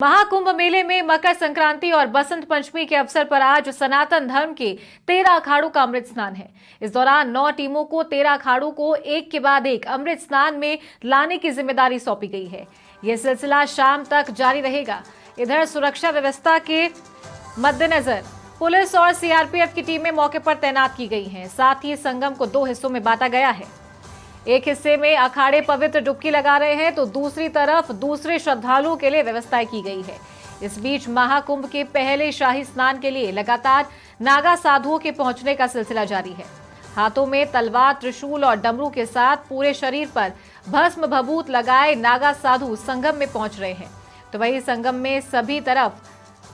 महाकुंभ मेले में मकर संक्रांति और बसंत पंचमी के अवसर पर आज सनातन धर्म के 13 अखाड़ों का अमृत स्नान है। इस दौरान 9 टीमों को 13 अखाड़ों को एक के बाद एक अमृत स्नान में लाने की जिम्मेदारी सौंपी गई है। यह सिलसिला शाम तक जारी रहेगा। इधर सुरक्षा व्यवस्था के मद्देनजर पुलिस और सीआरपीएफ की टीमें मौके पर तैनात की गई हैं। साथ ही संगम को 2 हिस्सों में बांटा गया है। एक हिस्से में अखाड़े पवित्र डुबकी लगा रहे हैं तो दूसरी तरफ दूसरे श्रद्धालुओं के लिए व्यवस्थाएं की गई है। इस बीच महाकुंभ के पहले शाही स्नान के लिए लगातार नागा साधुओं के पहुंचने का सिलसिला जारी है। हाथों में तलवार, त्रिशूल और डमरू के साथ पूरे शरीर पर भस्म भभूत लगाए नागा साधु संगम में पहुंच रहे हैं। तो वहीं संगम में सभी तरफ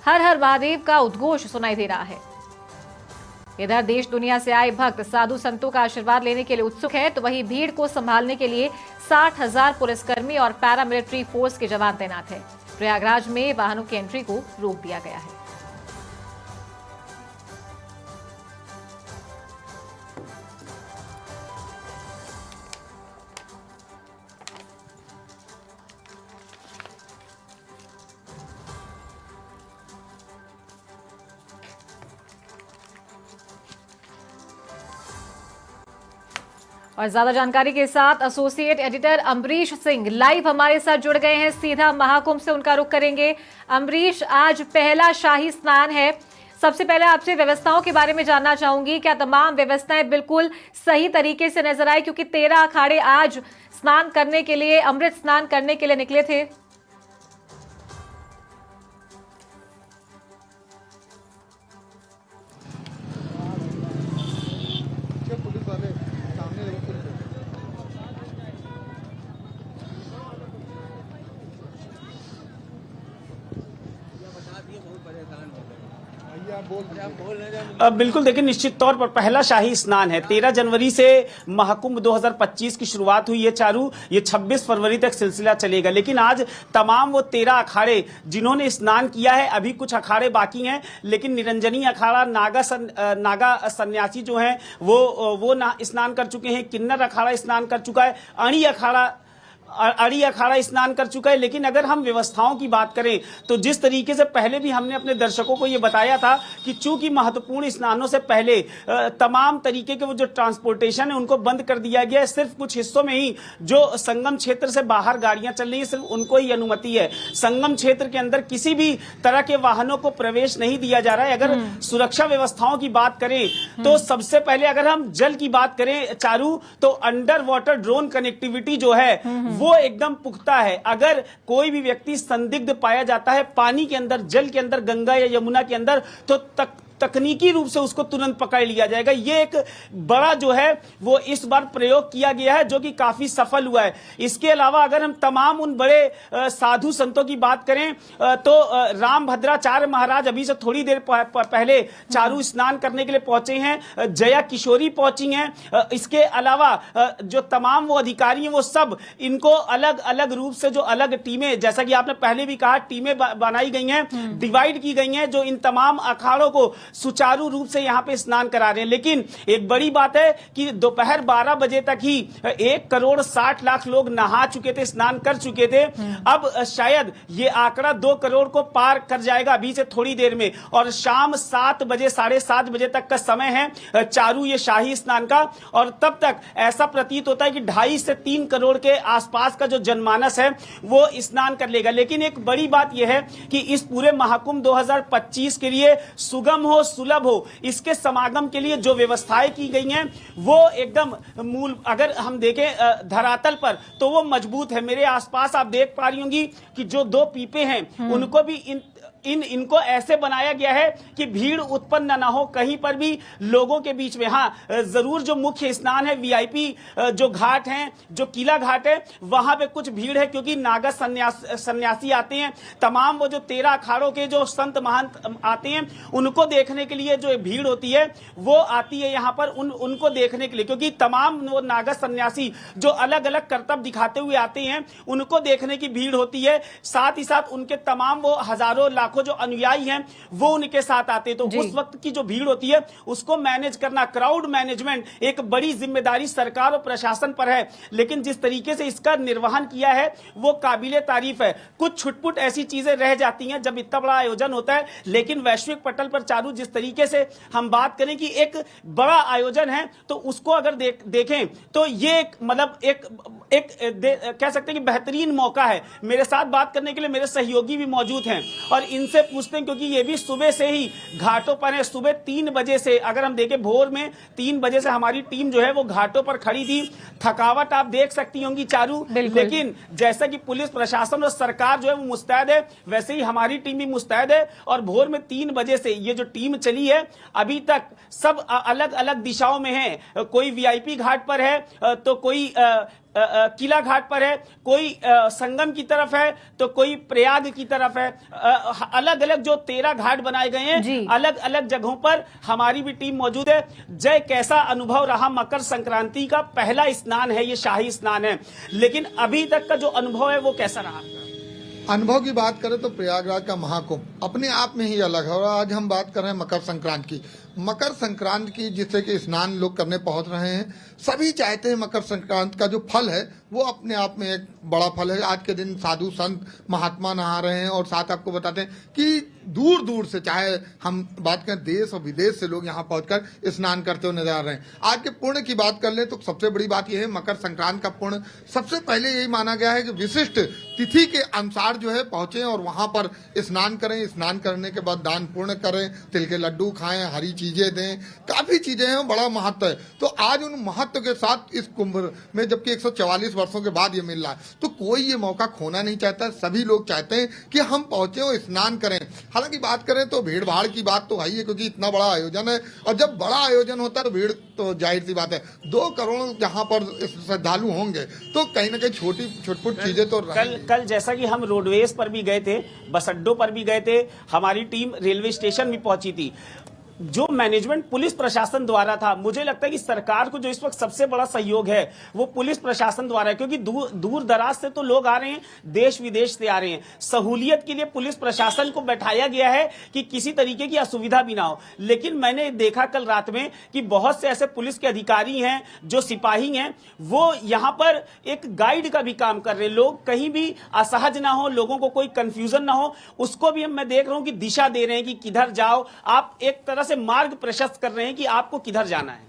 हर हर महादेव का उद्घोष सुनाई दे रहा है। इधर देश दुनिया से आए भक्त साधु संतों का आशीर्वाद लेने के लिए उत्सुक है, तो वहीं भीड़ को संभालने के लिए 60,000 पुलिसकर्मी और पैरामिलिट्री फोर्स के जवान तैनात हैं। प्रयागराज में वाहनों की एंट्री को रोक दिया गया है। और ज्यादा जानकारी के साथ associate editor Ambarish Singh live हमारे साथ जुड़ गए हैं। सीधा महाकुंभ से उनका रुख करेंगे। अम्बरीश, आज पहला शाही स्नान है। सबसे पहले आपसे व्यवस्थाओं के बारे में जानना चाहूंगी। क्या तमाम व्यवस्थाएं बिल्कुल सही तरीके से नजर आई? क्योंकि 13 अखाड़े आज स्नान करने के लिए, अमृत स्नान करने के लिए निकले थे। बिल्कुल, देखिए, निश्चित तौर पर पहला शाही स्नान है। 13 जनवरी से महाकुंभ 2025 की शुरुआत हुई है चारू। ये 26 फरवरी तक सिलसिला चलेगा। लेकिन आज तमाम वो 13 अखाड़े जिन्होंने स्नान किया है, अभी कुछ अखाड़े बाकी हैं, लेकिन निरंजनी अखाड़ा, नागा सन्यासी जो हैं वो स्नान कर चुके हैं। किन्नर अखाड़ा स्नान कर चुका है। अड़ी अखाड़ा स्नान कर चुका है। लेकिन अगर हम व्यवस्थाओं की बात करें तो जिस तरीके से पहले भी हमने अपने दर्शकों को ये बताया था कि चूंकि महत्वपूर्ण स्नानों से पहले तमाम तरीके के वो जो ट्रांसपोर्टेशन है उनको बंद कर दिया गया है। सिर्फ कुछ हिस्सों में ही जो संगम क्षेत्र से बाहर गाड़ियां चल रही है, सिर्फ उनको ही अनुमति है। संगम क्षेत्र के अंदर किसी भी तरह के वाहनों को प्रवेश नहीं दिया जा रहा है। अगर सुरक्षा व्यवस्थाओं की बात करें तो सबसे पहले अगर हम जल की बात करें चारू, तो अंडर वाटर ड्रोन कनेक्टिविटी जो है वो एकदम पुख्ता है। अगर कोई भी व्यक्ति संदिग्ध पाया जाता है पानी के अंदर, जल के अंदर, गंगा या यमुना के अंदर, तो तकनीकी रूप से उसको तुरंत पकड़ लिया जाएगा। ये एक बड़ा जो है वो इस बार प्रयोग किया गया है, जो कि काफी सफल हुआ है। इसके अलावा अगर हम तमाम उन बड़े साधु संतों की बात करें तो रामभद्राचार्य महाराज अभी से थोड़ी देर पहले चारू स्नान करने के लिए पहुंचे हैं। जया किशोरी पहुंची हैं। इसके अलावा जो तमाम वो अधिकारी हैं वो सब, इनको अलग अलग रूप से जो अलग टीमें, जैसा कि आपने पहले भी कहा, टीमें बनाई गई हैं, डिवाइड की गई हैं, जो इन तमाम अखाड़ों को सुचारू रूप से यहां पे स्नान करा रहे हैं। लेकिन एक बड़ी बात है कि दोपहर 12 बजे तक ही 1,60,00,000 लोग नहा चुके थे, स्नान कर चुके थे। अब शायद ये आंकड़ा 2 करोड़ को पार कर जाएगा अभी से थोड़ी देर में। और शाम 7 बजे, 7:30 बजे तक का समय है चारू ये शाही स्नान का। और तब तक ऐसा प्रतीत होता है कि 2.5 से 3 करोड़ के आसपास का जो जनमानस है वो स्नान कर लेगा। लेकिन एक बड़ी बात यह है कि इस पूरे महाकुंभ 2025 के लिए सुगम हो, सुलभ हो, इसके समागम के लिए जो व्यवस्थाएं की गई हैं वो एकदम मूल, अगर हम देखें धरातल पर, तो वो मजबूत है। मेरे आसपास आप देख पा रही होंगी कि जो 2 पीपे हैं उनको भी इनको ऐसे बनाया गया है कि भीड़ उत्पन्न न हो कहीं पर भी लोगों के बीच में। हाँ, जरूर जो मुख्य स्नान है, वीआईपी जो घाट हैं, जो किला घाट है, वहां पे कुछ भीड़ है, क्योंकि नागा सन्यासी आते हैं। तमाम वो जो 13 अखाड़ों के जो संत महंत आते हैं उनको देखने के लिए जो भीड़ होती है वो आती है यहाँ पर उनको देखने के लिए, क्योंकि तमाम वो नागा सन्यासी जो अलग अलग करतब दिखाते हुए आते हैं उनको देखने की भीड़ होती है। साथ ही साथ उनके तमाम वो हजारों लाखों लाखों जो अनुयायी हैं वो उनके साथ आते हैं। तो जी। उस वक्त की जो भीड़ होती है उसको मैनेज करना, क्राउड मैनेजमेंट एक बड़ी जिम्मेदारी सरकार और प्रशासन पर है। लेकिन जिस तरीके से इसका निर्वहन किया है वो काबिले तारीफ है। कुछ छुटपुट ऐसी चीजें रह जाती हैं जब इतना बड़ा आयोजन होता है, लेकिन वैश्विक पटल पर चारू जिस तरीके से हम बात करें कि एक बड़ा आयोजन है तो उसको अगर देखें तो ये मतलब कह सकते हैं कि बेहतरीन मौका है। मेरे साथ बात करने के लिए मेरे सहयोगी भी मौजूद हैं और इनसे पूछते हैं, क्योंकि ये भी सुबह से ही घाटों पर है। सुबह 3 बजे से, अगर हम देखें भोर में 3 बजे से हमारी टीम जो है वो घाटों पर खड़ी थी। थकावट आप देख सकती होंगी चारू, लेकिन जैसा कि पुलिस प्रशासन और सरकार जो है वो मुस्तैद है, वैसे ही हमारी टीम भी मुस्तैद है। और भोर में 3 बजे से ये जो टीम चली है अभी तक सब अलग अलग दिशाओं में है। कोई वीआईपी घाट पर है तो कोई किला घाट पर है, कोई संगम की तरफ है तो कोई प्रयाग की तरफ है। अलग अलग जो 13 घाट बनाए गए हैं, अलग अलग जगहों पर हमारी भी टीम मौजूद है। जय, कैसा अनुभव रहा? मकर संक्रांति का पहला स्नान है, ये शाही स्नान है, लेकिन अभी तक का जो अनुभव है वो कैसा रहा? अनुभव की बात करें तो प्रयागराज का महाकुंभ अपने आप में ही अलग है। और आज हम बात कर रहे हैं मकर संक्रांति की। मकर संक्रांति की जिससे कि स्नान लोग करने पहुंच रहे हैं, सभी चाहते हैं मकर संक्रांति का जो फल है वो अपने आप में एक बड़ा फल है। आज के दिन साधु संत महात्मा नहा रहे हैं और साथ आपको बताते हैं कि दूर दूर से, चाहे हम बात करें देश और विदेश से, लोग यहाँ पहुंचकर स्नान करते हुए नजर आ रहे हैं। आज के पुण्य की बात कर ले तो सबसे बड़ी बात यह है, मकर संक्रांति का पुण्य सबसे पहले यही माना गया है कि विशिष्ट तिथि के अनुसार जो है पहुंचे और वहां पर स्नान करें। स्नान करने के बाद दान पुण्य करें, तिल के लड्डू खाएं, हरी चीजें दें, काफी चीजें हैं, बड़ा महत्व है। तो आज उन महत्व के साथ इस कुंभ में, जबकि 144 वर्षों के बाद ये मिल रहा है, तो कोई ये मौका खोना नहीं चाहता। सभी लोग चाहते हैं कि हम पहुंचे और स्नान करें। हालांकि बात करें तो भीड़ भाड़ की बात तो है ही है, क्योंकि इतना बड़ा आयोजन है और जब बड़ा आयोजन होता है तो भीड़ तो जाहिर सी बात है। 2 करोड़ जहां पर श्रद्धालु होंगे तो कहीं ना कहीं छोटी छोटपुट चीजें तो कल जैसा कि हम रोडवेज पर भी गए थे, बस अड्डों पर भी गए थे, हमारी टीम रेलवे स्टेशन भी पहुंची थी। जो मैनेजमेंट पुलिस प्रशासन द्वारा था, मुझे लगता है कि सरकार को जो इस वक्त सबसे बड़ा सहयोग है वो पुलिस प्रशासन द्वारा है, क्योंकि दूर दराज से तो लोग आ रहे हैं, देश विदेश से आ रहे हैं। सहूलियत के लिए पुलिस प्रशासन को बैठाया गया है कि किसी तरीके की असुविधा भी ना हो। लेकिन मैंने देखा कल रात में कि बहुत से ऐसे पुलिस के अधिकारी हैं, जो सिपाही हैं, वो यहां पर एक गाइड का भी काम कर रहे हैं। लोग कहीं भी असहज ना हो, लोगों को कोई कंफ्यूजन ना हो, उसको भी मैं देख रहा हूं कि दिशा दे रहे हैं कि किधर जाओ। आप एक तरह से मार्ग प्रशस्त कर रहे हैं कि आपको किधर जाना है।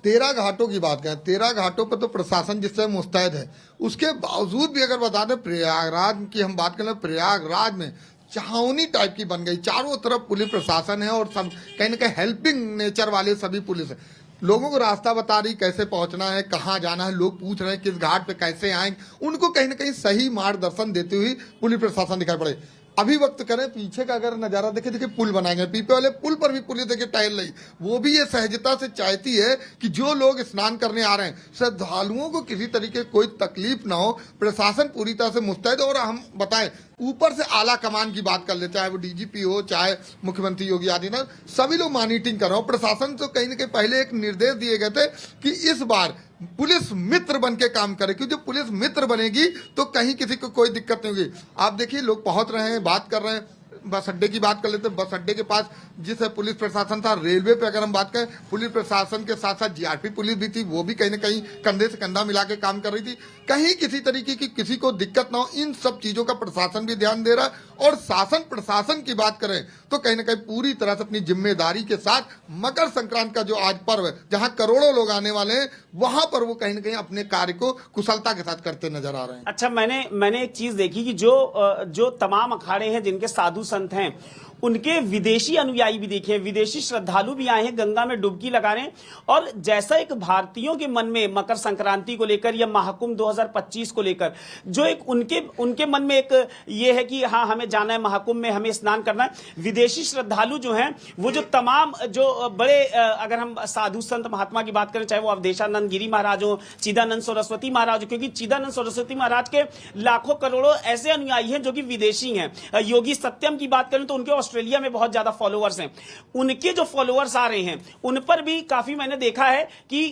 13 घाटों की बात करें, 13 घाटों पर तो प्रशासन जिससे मुस्तैद है, उसके बावजूद भी अगर बता दें प्रयागराज की हम बात करें, प्रयागराज में छावनी टाइप की बन गई। चारों तरफ पुलिस प्रशासन है और सब कहीं ना कहीं हेल्पिंग नेचर वाले सभी पुलिस है। लोगों को रास्ता बता रही, कैसे पहुंचना है, कहाँ जाना है। लोग पूछ रहे हैं किस घाट पे कैसे आएंगे, उनको कहीं ना कहीं सही मार्गदर्शन देते हुए पुलिस प्रशासन दिखाई पड़े। अभी वक्त करें पीछे का अगर नजारा देखे, देखिए पुल बनाए गए, पीपे वाले पुल पर भी पुलिस देखिए टहल रही। वो भी ये सहजता से चाहती है कि जो लोग स्नान करने आ रहे हैं, श्रद्धालुओं को किसी तरीके कोई तकलीफ ना हो। प्रशासन पूरी तरह से मुस्तैद। और हम बताएं, ऊपर से आला कमान की बात कर ले, चाहे वो डीजीपी हो, चाहे मुख्यमंत्री योगी आदित्यनाथ, सभी लोग मॉनिटरिंग कर रहे हो। प्रशासन तो कहीं ना कहीं पहले एक निर्देश दिए गए थे कि इस बार पुलिस मित्र बन के काम करे, क्योंकि जब पुलिस मित्र बनेगी तो कहीं किसी को कोई दिक्कत नहीं होगी। आप देखिए लोग पहुंच रहे हैं, बात कर रहे हैं। बस अड्डे की बात कर लेते हैं, बस अड्डे के पास जिस पुलिस प्रशासन था, रेलवे पे अगर हम बात करें, पुलिस प्रशासन के साथ साथ जीआरपी पुलिस भी थी, वो भी कहीं ना कहीं कंधे से कंधा मिला के काम कर रही थी। कहीं किसी तरीके की किसी को दिक्कत ना हो, इन सब चीजों का प्रशासन भी ध्यान दे रहा है। और शासन प्रशासन की बात करें तो कहीं ना कहीं पूरी तरह से अपनी जिम्मेदारी के साथ मकर संक्रांति का जो आज पर्व है, जहां करोड़ों लोग आने वाले हैं, वहां पर वो कहीं ना कहीं अपने कार्य को कुशलता के साथ करते नजर आ रहे हैं। अच्छा, मैंने एक चीज देखी कि जो तमाम अखाड़े हैं जिनके साधु संत हैं, उनके विदेशी अनुयायी भी देखे, विदेशी श्रद्धालु भी आए हैं गंगा में डुबकी लगाने। और जैसा एक भारतीयों के मन में मकर संक्रांति को लेकर या महाकुंभ 2025 को लेकर जो एक उनके मन में एक ये है कि हाँ हमें जाना है महाकुंभ में, हमें स्नान करना है, विदेशी श्रद्धालु जो हैं वो जो तमाम जो बड़े अगर हम साधु संत महात्मा की बात करें, चाहे वो अवधेशानंद गिरी महाराज हो, चिदानंद सरस्वती महाराज हो, क्योंकि चिदानंद सरस्वती महाराज के लाखों करोड़ों ऐसे अनुयायी हैं जो कि विदेशी हैं। योगी सत्यम की की बात करें तो उनके ऑस्ट्रेलिया में बहुत ज्यादा फॉलोअर्स हैं। उनके जो फॉलोअर्स आ रहे हैं उन पर भी काफी मैंने देखा है कि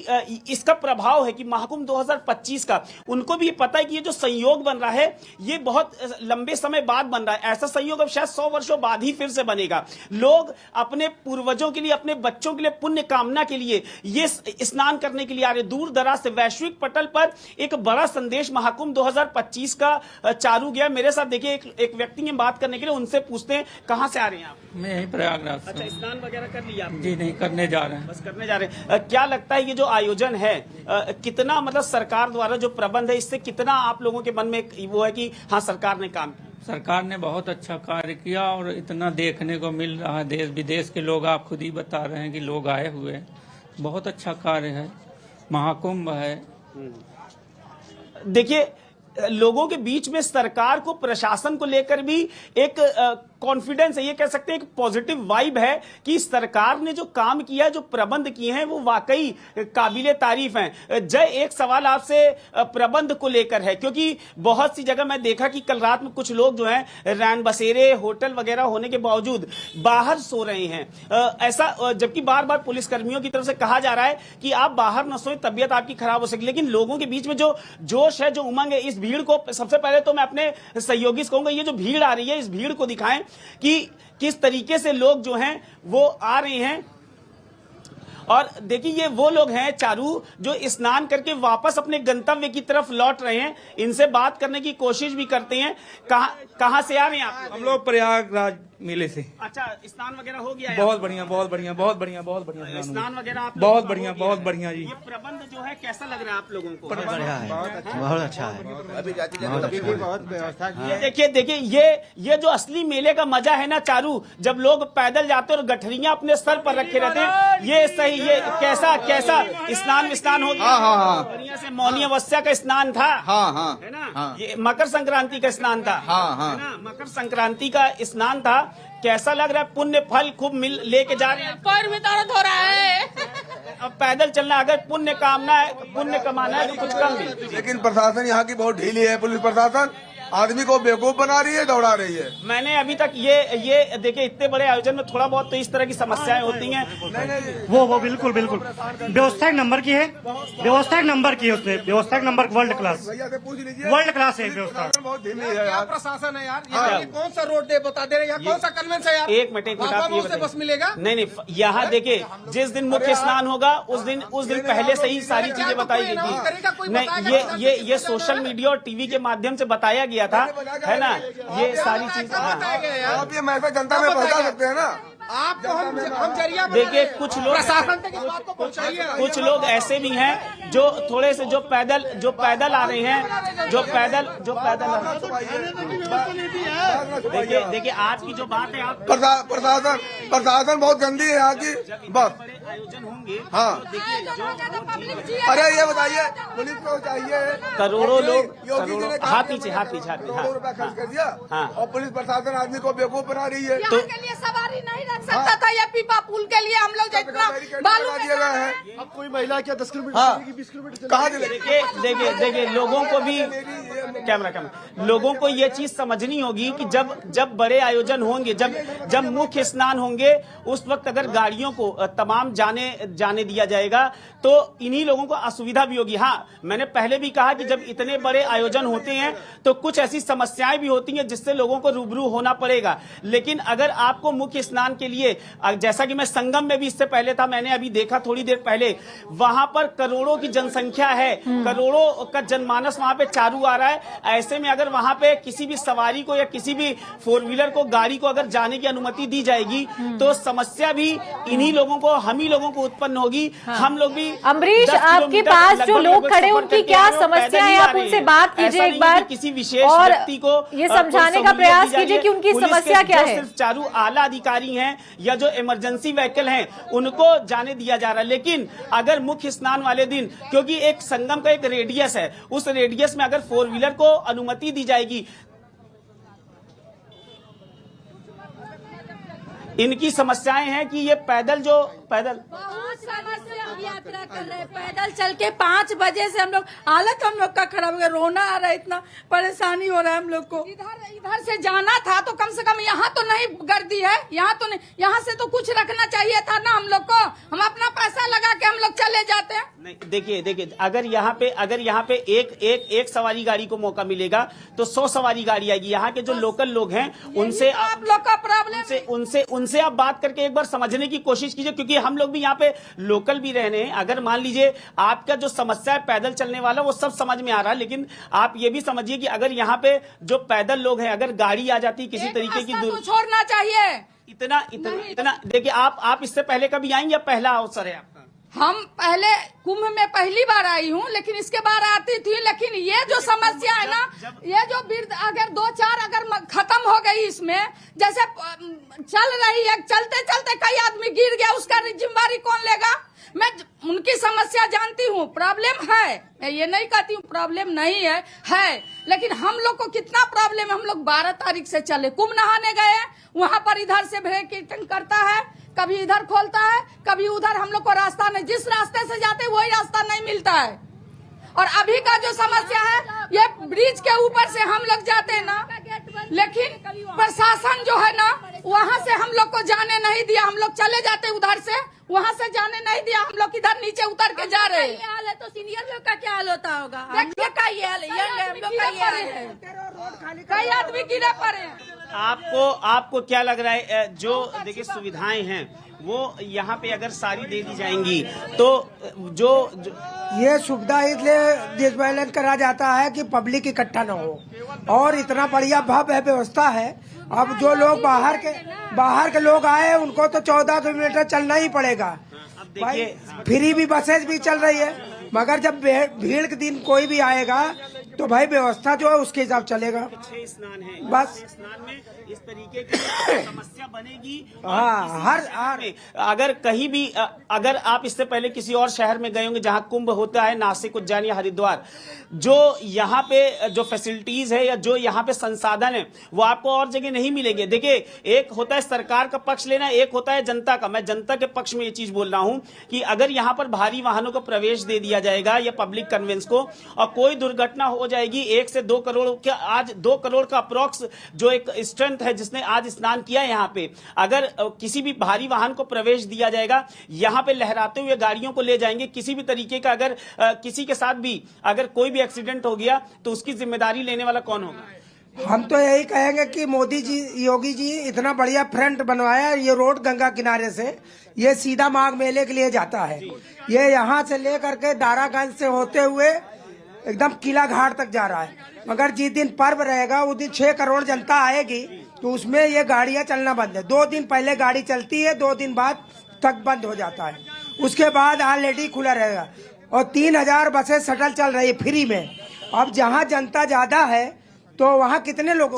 इसका प्रभाव है कि महाकुंभ 2025 का उनको भी पता है कि ये जो संयोग बन रहा है ये बहुत लंबे समय बाद बन रहा है। ऐसा संयोग अब शायद 100 वर्षों बाद ही फिर से बनेगा। लोग अपने पूर्वजों के लिए, अपने बच्चों के लिए, पुण्य कामना के लिए ये स्नान करने के लिए आ रहे। दूर दराज से वैश्विक पटल पर एक बड़ा संदेश महाकुंभ 2025 का चारू गया। मेरे साथ देखिए एक व्यक्ति ने बात करने के लिए, उनसे पूछते हैं कहां से आ रहे हैं आप? मैं यहीं प्रयागराज से अच्छा, हूँ। स्नान वगैरह कर लिया आपने? जी नहीं, करने जा रहे हैं। बस करने जा रहे हैं। क्या लगता है ये जो आयोजन है कितना मतलब सरकार द्वारा जो प्रबंध है इससे कितना आप लोगों के मन में वो है कि हाँ सरकार ने काम किया? सरकार ने बहुत अच्छा कार्य किया और इतना देखने को मिल रहा है। देश विदेश के लोग, आप खुद ही बता रहे हैं कि लोग आए हुए हैं। बहुत अच्छा कार्य है, महाकुंभ है। देखिए लोगों के बीच में सरकार को, प्रशासन को लेकर भी एक कॉन्फिडेंस है, ये कह सकते हैं एक पॉजिटिव वाइब है कि सरकार ने जो काम किया है, जो प्रबंध किए हैं वो वाकई काबिले तारीफ हैं। जय, एक सवाल आपसे प्रबंध को लेकर है, क्योंकि बहुत सी जगह मैं देखा कि कल रात में कुछ लोग जो हैं रैन बसेरे, होटल वगैरह होने के बावजूद बाहर सो रहे हैं। ऐसा जबकि बार बार पुलिसकर्मियों की तरफ से कहा जा रहा है कि आप बाहर न सोए, तबियत आपकी खराब हो सकती, लेकिन लोगों के बीच में जो जोश है, जो उमंग है, इस भीड़ को सबसे पहले तो मैं अपने सहयोगी से कहूंगा ये जो भीड़ आ रही है इस भीड़ को दिखाएं कि किस तरीके से लोग जो हैं वो आ रहे हैं। और देखिए ये वो लोग हैं चारू जो स्नान करके वापस अपने गंतव्य की तरफ लौट रहे हैं। इनसे बात करने की कोशिश भी करते हैं। कहां से आ रहे हैं आप? हम लोग प्रयागराज मेले से। अच्छा, स्नान वगैरह हो गया है? बहुत बढ़िया, बहुत बढ़िया, बहुत बढ़िया, बहुत बढ़िया स्नान वगैरह आप बहुत बढ़िया, बहुत बढ़िया जी। ये प्रबंध जो है कैसा लग रहा है आप लोगों को? बढ़िया है, बहुत अच्छा है। देखिए ये जो असली मेले का मजा है ना चारू, जब लोग पैदल जाते और गठरियां अपने सर पर रखे रहते हैं, ये सही, ये कैसा स्नान हो गया। बढ़िया से मौनी अमावस्या का स्नान था, है ना? ये मकर संक्रांति का स्नान था, है ना? मकर संक्रांति का स्नान था। कैसा लग रहा है? पुण्य फल खूब लेके जा रहे हैं। पैर में दर्द हो रहा है। अब पैदल चलना, अगर पुण्य कमाना है तो कुछ कम भी। लेकिन प्रशासन यहाँ की बहुत ढीली है। पुलिस प्रशासन आदमी को बेवकूफ बना रही है, दौड़ा रही है। मैंने अभी तक ये देखिए इतने बड़े आयोजन में थोड़ा बहुत तो इस तरह की समस्याएं होती हैं। वो बिल्कुल व्यवस्था एक नंबर की है, व्यवस्था एक नंबर की है, उसमें व्यवस्था एक नंबर वर्ल्ड क्लास, भैया से पूछ लीजिए, वर्ल्ड क्लास है व्यवस्था। बहुत ढीली है यार। प्रशासन है यार, ये कौन सा रोड दे बता दे रहे हैं, कौन सा कन्वेंस है यार? एक मिनट आप ये बस मिलेगा? नहीं, यहाँ देखिए जिस दिन मुख्य स्नान होगा उस दिन पहले से ही सारी चीजें बताई गई थी। नहीं, ये सोशल मीडिया और टीवी के माध्यम से बताया गया था, है ना? ये सारी चीज आप ये मैसेज जनता में पहुंचा सकते हैं ना? आपको हम जरिया देखिए कुछ लोग प्रशासन तक इस बात को पहुंचाइए। कुछ लोग ऐसे भी हैं जो थोड़े से जो पैदल आ रहे हैं, जो पैदल देखिए आज की जो बात है, आप प्रशासन बहुत गंदी है यहाँ की। बस आयोजन होंगे, हाँ। तो देखिए अरे ये बताइए, पुलिस को चाहिए करोड़ों लोग, योगी जी ने हाथ पीछे करोड़ों रुपया खर्च कर दिया, हाँ। और पुलिस प्रशासन आदमी को बेवकूफ बना रही है। यहाँ के लिए सवारी नहीं रख सकता था, ये पीपा पुल के लिए हम लोग जितना बालू दिए गए हैं। अब कोई महिला क्या 10 किलोमीटर, हाँ। 20 किलोमीटर कहाँ देखिए लोगों को भी कैमरा लोगों को ये चीज समझनी होगी कि जब बड़े आयोजन होंगे, जब मुख्य स्नान होंगे, उस वक्त अगर गाड़ियों को तमाम जाने दिया जाएगा तो इन्हीं लोगों को असुविधा भी होगी। हाँ, मैंने पहले भी कहा कि जब इतने बड़े आयोजन होते हैं तो कुछ ऐसी समस्याएं भी होती हैं जिससे लोगों को रूबरू होना पड़ेगा। लेकिन अगर आपको मुख्य स्नान के लिए, जैसा कि मैं संगम में भी इससे पहले था, मैंने अभी देखा थोड़ी देर पहले, वहां पर करोड़ों की जनसंख्या है, करोड़ों का जनमानस वहां पे चालू आ रहा है। ऐसे में अगर वहां पे किसी भी सवारी को या किसी भी 4 व्हीलर को, गाड़ी को अगर जाने की अनुमति दी जाएगी तो समस्या भी इन्हीं लोगों को, हम ही लोगों को उत्पन्न होगी। हम लोग भी अम्बरीश, आपके पास जो लोग खड़े उनकी क्या समस्या है, आप उनसे बात कीजिए एक बार, किसी विशेष और व्यक्ति को ये समझाने का प्रयास कीजिए कि उनकी समस्या क्या है। सिर्फ चारू आला अधिकारी हैं या जो इमरजेंसी व्हीकल हैं उनको जाने दिया जा रहा है। लेकिन अगर मुख्य स्नान वाले दिन, क्योंकि एक संगम का एक रेडियस है, उस रेडियस में अगर 4 व्हीलर को अनुमति दी जाएगी, इनकी समस्याएं हैं कि ये पैदल बहुत समस्या, हम यात्रा कर रहे हैं पैदल चल के 5 बजे से, हम लोग हालत हम लोग का खराब हो गया, रोना आ रहा है, इतना परेशानी हो रहा है हम लोग को। इधर से जाना था तो कम से कम यहाँ तो नहीं कर दी है। यहाँ तो नहीं, यहाँ से तो कुछ रखना चाहिए था ना हम लोग को। हम अपना पैसा लगा के हम लोग चले जाते हैं। नहीं, देखिए अगर यहाँ पे एक सवारी गाड़ी को मौका मिलेगा तो 100 सवारी गाड़ी आएगी। यहाँ के जो लोकल लोग हैं उनसे आप लोग का प्रॉब्लम, उनसे आप बात करके एक बार समझने की कोशिश कीजिए, क्योंकि हम लोग भी यहाँ पे लोकल भी रहने हैं। अगर मान लीजिए आपका जो समस्या है पैदल चलने वाला, वो सब समझ में आ रहा है, लेकिन आप ये भी समझिए कि अगर यहाँ पे जो पैदल लोग हैं, अगर गाड़ी आ जाती किसी तरीके की तो छोड़ना चाहिए। इतना देखिए, आप इससे पहले कभी आएंगे या पहला अवसर है आपका? हम पहले कुंभ में पहली बार आई हूँ, लेकिन इसके बाद आती थी। लेकिन ये जो समस्या है ना, ये जो वृद्ध अगर 2-4 अगर खत्म हो गई इसमें, जैसे चल रही है, चलते चलते कई आदमी गिर गया, उसका जिम्मेदारी कौन लेगा? मैं उनकी समस्या जानती हूँ। प्रॉब्लम है, मैं ये नहीं कहती हूँ प्रॉब्लम नहीं है, लेकिन हम लोग को कितना प्रॉब्लम है। हम लोग 12 तारीख से चले, कुंभ नहाने गए, वहाँ पर इधर से ब्रेक करता है, कभी इधर खोलता है, कभी उधर। हम लोग को रास्ता नहीं, जिस रास्ते से जाते वही रास्ता नहीं मिलता है। और अभी का जो समस्या है, ये ब्रिज के ऊपर से हम लोग जाते हैं ना, लेकिन प्रशासन जो है ना, वहाँ से हम लोग को जाने नहीं दिया। हम लोग चले जाते उधर से, वहाँ से जाने नहीं दिया। हम लोग इधर नीचे उतर के जा रहे हैं। हाल है तो सीनियर लोग का क्या हाल होता होगा? देखिए का ये हाल है, हम लोग का ये हाल है, कई आदमी गिरे पड़े हैं। आपको क्या लग रहा है, जो देखिए सुविधाएं हैं वो यहाँ पे अगर सारी दे दी जाएंगी तो जो ये सुविधा इसलिए डिसबैलेंस करा जाता है कि पब्लिक इकट्ठा न हो, और इतना बढ़िया भव्य व्यवस्था है। अब जो लोग बाहर के लोग आए, उनको तो 14 किलोमीटर चलना ही पड़ेगा। भाई फ्री भी बसेज भी चल रही है, मगर जब भीड़ के दिन कोई भी आएगा तो भाई व्यवस्था जो है उसके हिसाब चलेगा। 6 स्नान है, बस स्नान में इस तरीके की समस्या बनेगी। हाँ, हर अगर कहीं भी अगर आप इससे पहले किसी और शहर में गए होंगे जहां कुंभ होता है, नासिक, उज्जैन या हरिद्वार, जो यहाँ पे जो फैसिलिटीज है या जो यहाँ पे संसाधन है वो आपको और जगह नहीं मिलेंगे। देखिए, एक होता है सरकार का पक्ष लेना, एक होता है जनता का। मैं जनता के पक्ष में ये चीज बोल रहा हूं कि अगर यहाँ पर भारी वाहनों को प्रवेश दे दिया जाएगा या पब्लिक कन्वेंस को, और कोई दुर्घटना हो जाएगी, 1 से 2 करोड़ क्या, आज 2 करोड़ का अप्रोक्स जो एक स्ट्रेंथ है जिसने आज स्नान किया यहाँ पे, अगर किसी भी भारी वाहन को प्रवेश दिया जाएगा, यहाँ पे लहराते हुए गाड़ियों को ले जाएंगे, किसी भी तरीके का अगर किसी के साथ भी अगर कोई भी एक्सीडेंट हो गया तो उसकी जिम्मेदारी लेने वाला कौन होगा? हम तो यही कहेंगे कि मोदी जी, योगी जी इतना बढ़िया फ्रंट बनवाया। ये रोड गंगा किनारे से ये सीधा माघ मेले के लिए जाता है। ये यहाँ से लेकर के दारागंज से होते हुए एकदम किला घाट तक जा रहा है। मगर जिस दिन पर्व रहेगा उस दिन 6 करोड़ जनता आएगी, तो उसमें ये गाड़ियां चलना बंद है। 2 दिन पहले गाड़ी चलती है, 2 दिन बाद तक बंद हो जाता है, उसके बाद ऑलरेडी खुला रहेगा। और 3000 बसें शटल चल रही है फ्री में। अब जहाँ जनता ज्यादा है तो वहाँ कितने लोग?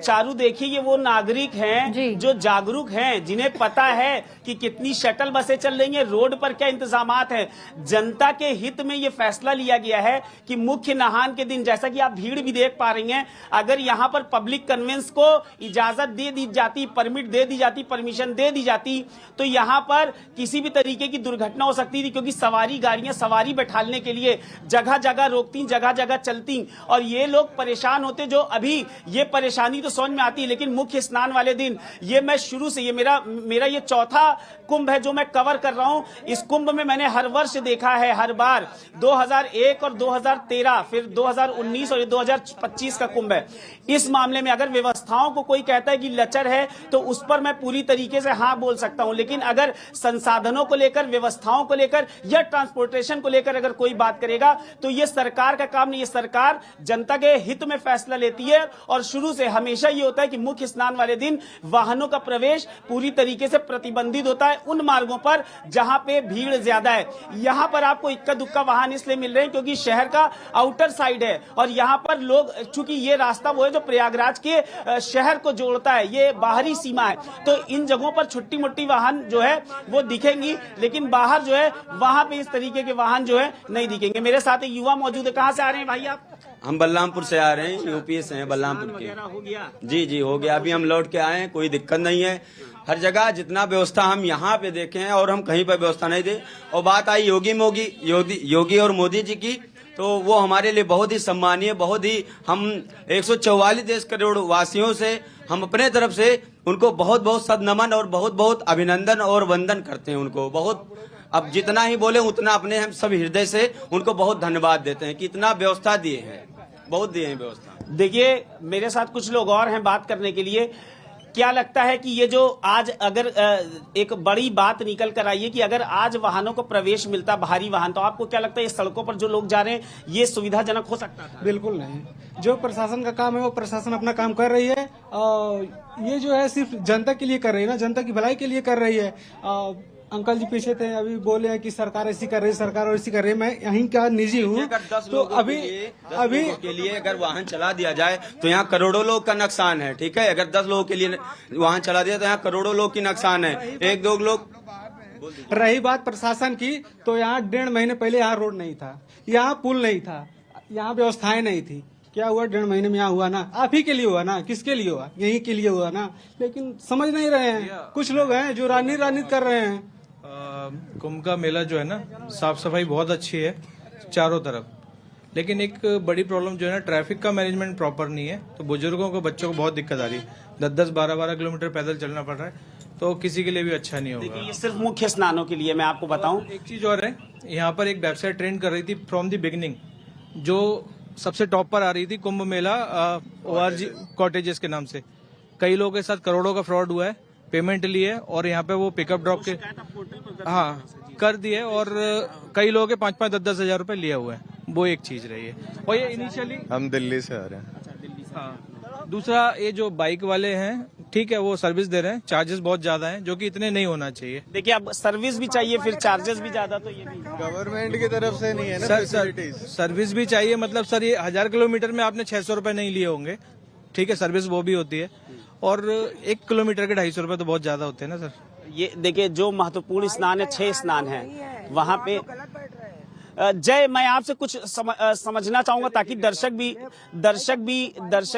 चारू देखिए, ये वो नागरिक हैं जो जागरूक हैं, जिन्हें पता है कि कितनी शटल बसें चल रही हैं, रोड पर क्या इंतजामात हैं। जनता के हित में ये फैसला लिया गया है कि मुख्य नहान के दिन, जैसा कि आप भीड़ भी देख पा रही हैं, अगर यहाँ पर पब्लिक कन्वेंस को इजाजत दे दी जाती, परमिट दे दी जाती, परमिशन दे दी जाती, तो यहाँ पर किसी भी तरीके की दुर्घटना हो सकती थी, क्योंकि सवारी गाड़ियां सवारी बैठाने के लिए जगह जगह रोकती, जगह जगह चलती, और ये लोग परेशान होते। जो अभी ये परेशानी तो समझ में आती है, लेकिन मुख्य स्नान वाले दिन, ये मैं शुरू से, ये मेरा ये चौथा कुंभ है जो मैं कवर कर रहा हूं। इस कुंभ में मैंने हर वर्ष देखा है, हर बार 2001 और 2013, फिर 2019 और ये 2025 का कुंभ है। इस मामले में अगर व्यवस्थाओं को कोई कहता है कि लचर है, तो उस पर मैं पूरी तरीके से हाँ बोल सकता हूं, लेकिन अगर संसाधनों को लेकर, व्यवस्थाओं को लेकर या ट्रांसपोर्टेशन को लेकर अगर कोई बात करेगा, तो ये सरकार का काम नहीं। ये सरकार जनता के हित में फैसला लेती है, और शुरू से हमेशा ये होता है कि मुख्य स्नान वाले दिन वाहनों का प्रवेश पूरी तरीके से प्रतिबंधित होता है उन मार्गों पर जहां पे भीड़ ज्यादा है। यहां पर आपको इक्का दुक्का वाहन इसलिए मिल रहे हैं क्योंकि शहर का आउटर साइड है, और यहां पर लोग, चूंकि ये रास्ता वो है जो प्रयागराज के शहर को जोड़ता है, ये बाहरी सीमा है, तो इन जगहों पर छुट्टी मुट्टी वाहन जो है वो दिखेंगी, लेकिन बाहर जो है वहां पे इस तरीके के वाहन जो है नहीं दिखेंगे। मेरे साथ एक युवा मौजूद है। कहां से आ रहे हैं भाई आप? हम बलरामपुर से आ रहे हैं, यूपी से हैं, बलरामपुर के। हो गया? जी हो गया, अभी हम लौट के आए हैं, कोई दिक्कत नहीं है। हर जगह जितना व्यवस्था हम यहाँ पे देखे हैं और हम कहीं पर व्यवस्था नहीं दे। और बात आई योगी और मोदी जी की, तो वो हमारे लिए बहुत ही सम्मानीय, बहुत ही, हम 144 करोड़ वासियों से हम अपने तरफ से उनको बहुत बहुत सदनमन और बहुत बहुत अभिनंदन और वंदन करते हैं उनको बहुत। अब जितना ही बोले उतना अपने हम सब हृदय से उनको बहुत धन्यवाद देते हैं कि इतना व्यवस्था दिए हैं, बहुत दिए हैं व्यवस्था। देखिए मेरे साथ कुछ लोग और हैं बात करने के लिए। क्या लगता है कि ये जो आज अगर एक बड़ी बात निकल कर आई है कि अगर आज वाहनों को प्रवेश मिलता, भारी वाहन, तो आपको क्या लगता है ये सड़कों पर जो लोग जा रहे हैं ये सुविधाजनक हो सकता था? बिल्कुल नहीं। जो प्रशासन का काम है वो प्रशासन अपना काम कर रही है। ये जो है सिर्फ जनता के लिए कर रही है ना, जनता की भलाई के लिए कर रही है। अंकल जी पीछे थे, अभी बोले हैं कि सरकार ऐसी कर रही है, सरकार ऐसी कर रही है। मैं यहीं का निजी हूँ, तो अभी के लिए अगर वाहन चला दिया जाए तो यहाँ करोड़ों लोग का नुकसान है। ठीक है, अगर 10 लोगों के लिए वाहन चला दिया तो यहाँ करोड़ों लोग की नुकसान है। एक दो लोग। रही बात प्रशासन की, तो यहाँ 1.5 महीने पहले यहाँ रोड नहीं था, यहाँ पुल नहीं था, यहाँ व्यवस्थाएं नहीं थी। क्या हुआ 1.5 महीने में? यहाँ हुआ ना, आप ही के लिए हुआ ना, किसके लिए हुआ? यहीं के लिए हुआ ना। लेकिन समझ नहीं रहे हैं, कुछ लोग हैं जो राजनीति कर रहे हैं। कुंभ का मेला जो है ना, साफ सफाई बहुत अच्छी है चारों तरफ, लेकिन एक बड़ी प्रॉब्लम जो है ना, ट्रैफिक का मैनेजमेंट प्रॉपर नहीं है। तो बुजुर्गों को, बच्चों को बहुत दिक्कत आ रही है। 10-10, 12-12 किलोमीटर पैदल चलना पड़ रहा है, तो किसी के लिए भी अच्छा नहीं होगा। देखिए ये सिर्फ मुख्य स्नानों के लिए मैं आपको बताऊं। एक चीज और है, यहाँ पर एक वेबसाइट ट्रेंड कर रही थी फ्रॉम द बिगिनिंग, जो सबसे टॉप पर आ रही थी, कुंभ मेला ORG कॉटेजेस के नाम से। कई लोगों के साथ करोड़ों का फ्रॉड हुआ है, पेमेंट लिए और यहाँ पे वो पिकअप ड्रॉप के कर दिए, और कई लोगों के 5-5, 10-10 हजार रुपए लिए हुए हैं। वो एक चीज रही है। और ये इनिशियली हम दिल्ली से आ रहे हैं। हाँ, दूसरा ये जो बाइक वाले हैं, ठीक है, वो सर्विस दे रहे हैं, चार्जेस बहुत ज्यादा हैं, जो कि इतने नहीं होना चाहिए। देखिए अब सर्विस भी चाहिए, फिर चार्जेस भी ज्यादा, तो ये भी गवर्नमेंट की तरफ से नहीं है ना सर, सर्विस भी चाहिए। मतलब सर, ये 1000 किलोमीटर में आपने 600 रुपए नहीं लिए होंगे, ठीक है, सर्विस वो भी होती है। और 1 किलोमीटर के 250 रुपए तो बहुत ज्यादा होते हैं ना सर। ये देखिए जो महत्वपूर्ण स्नान है, 6 स्नान है वहाँ पे। जय, मैं आपसे कुछ समझना चाहूंगा ताकि दर्शक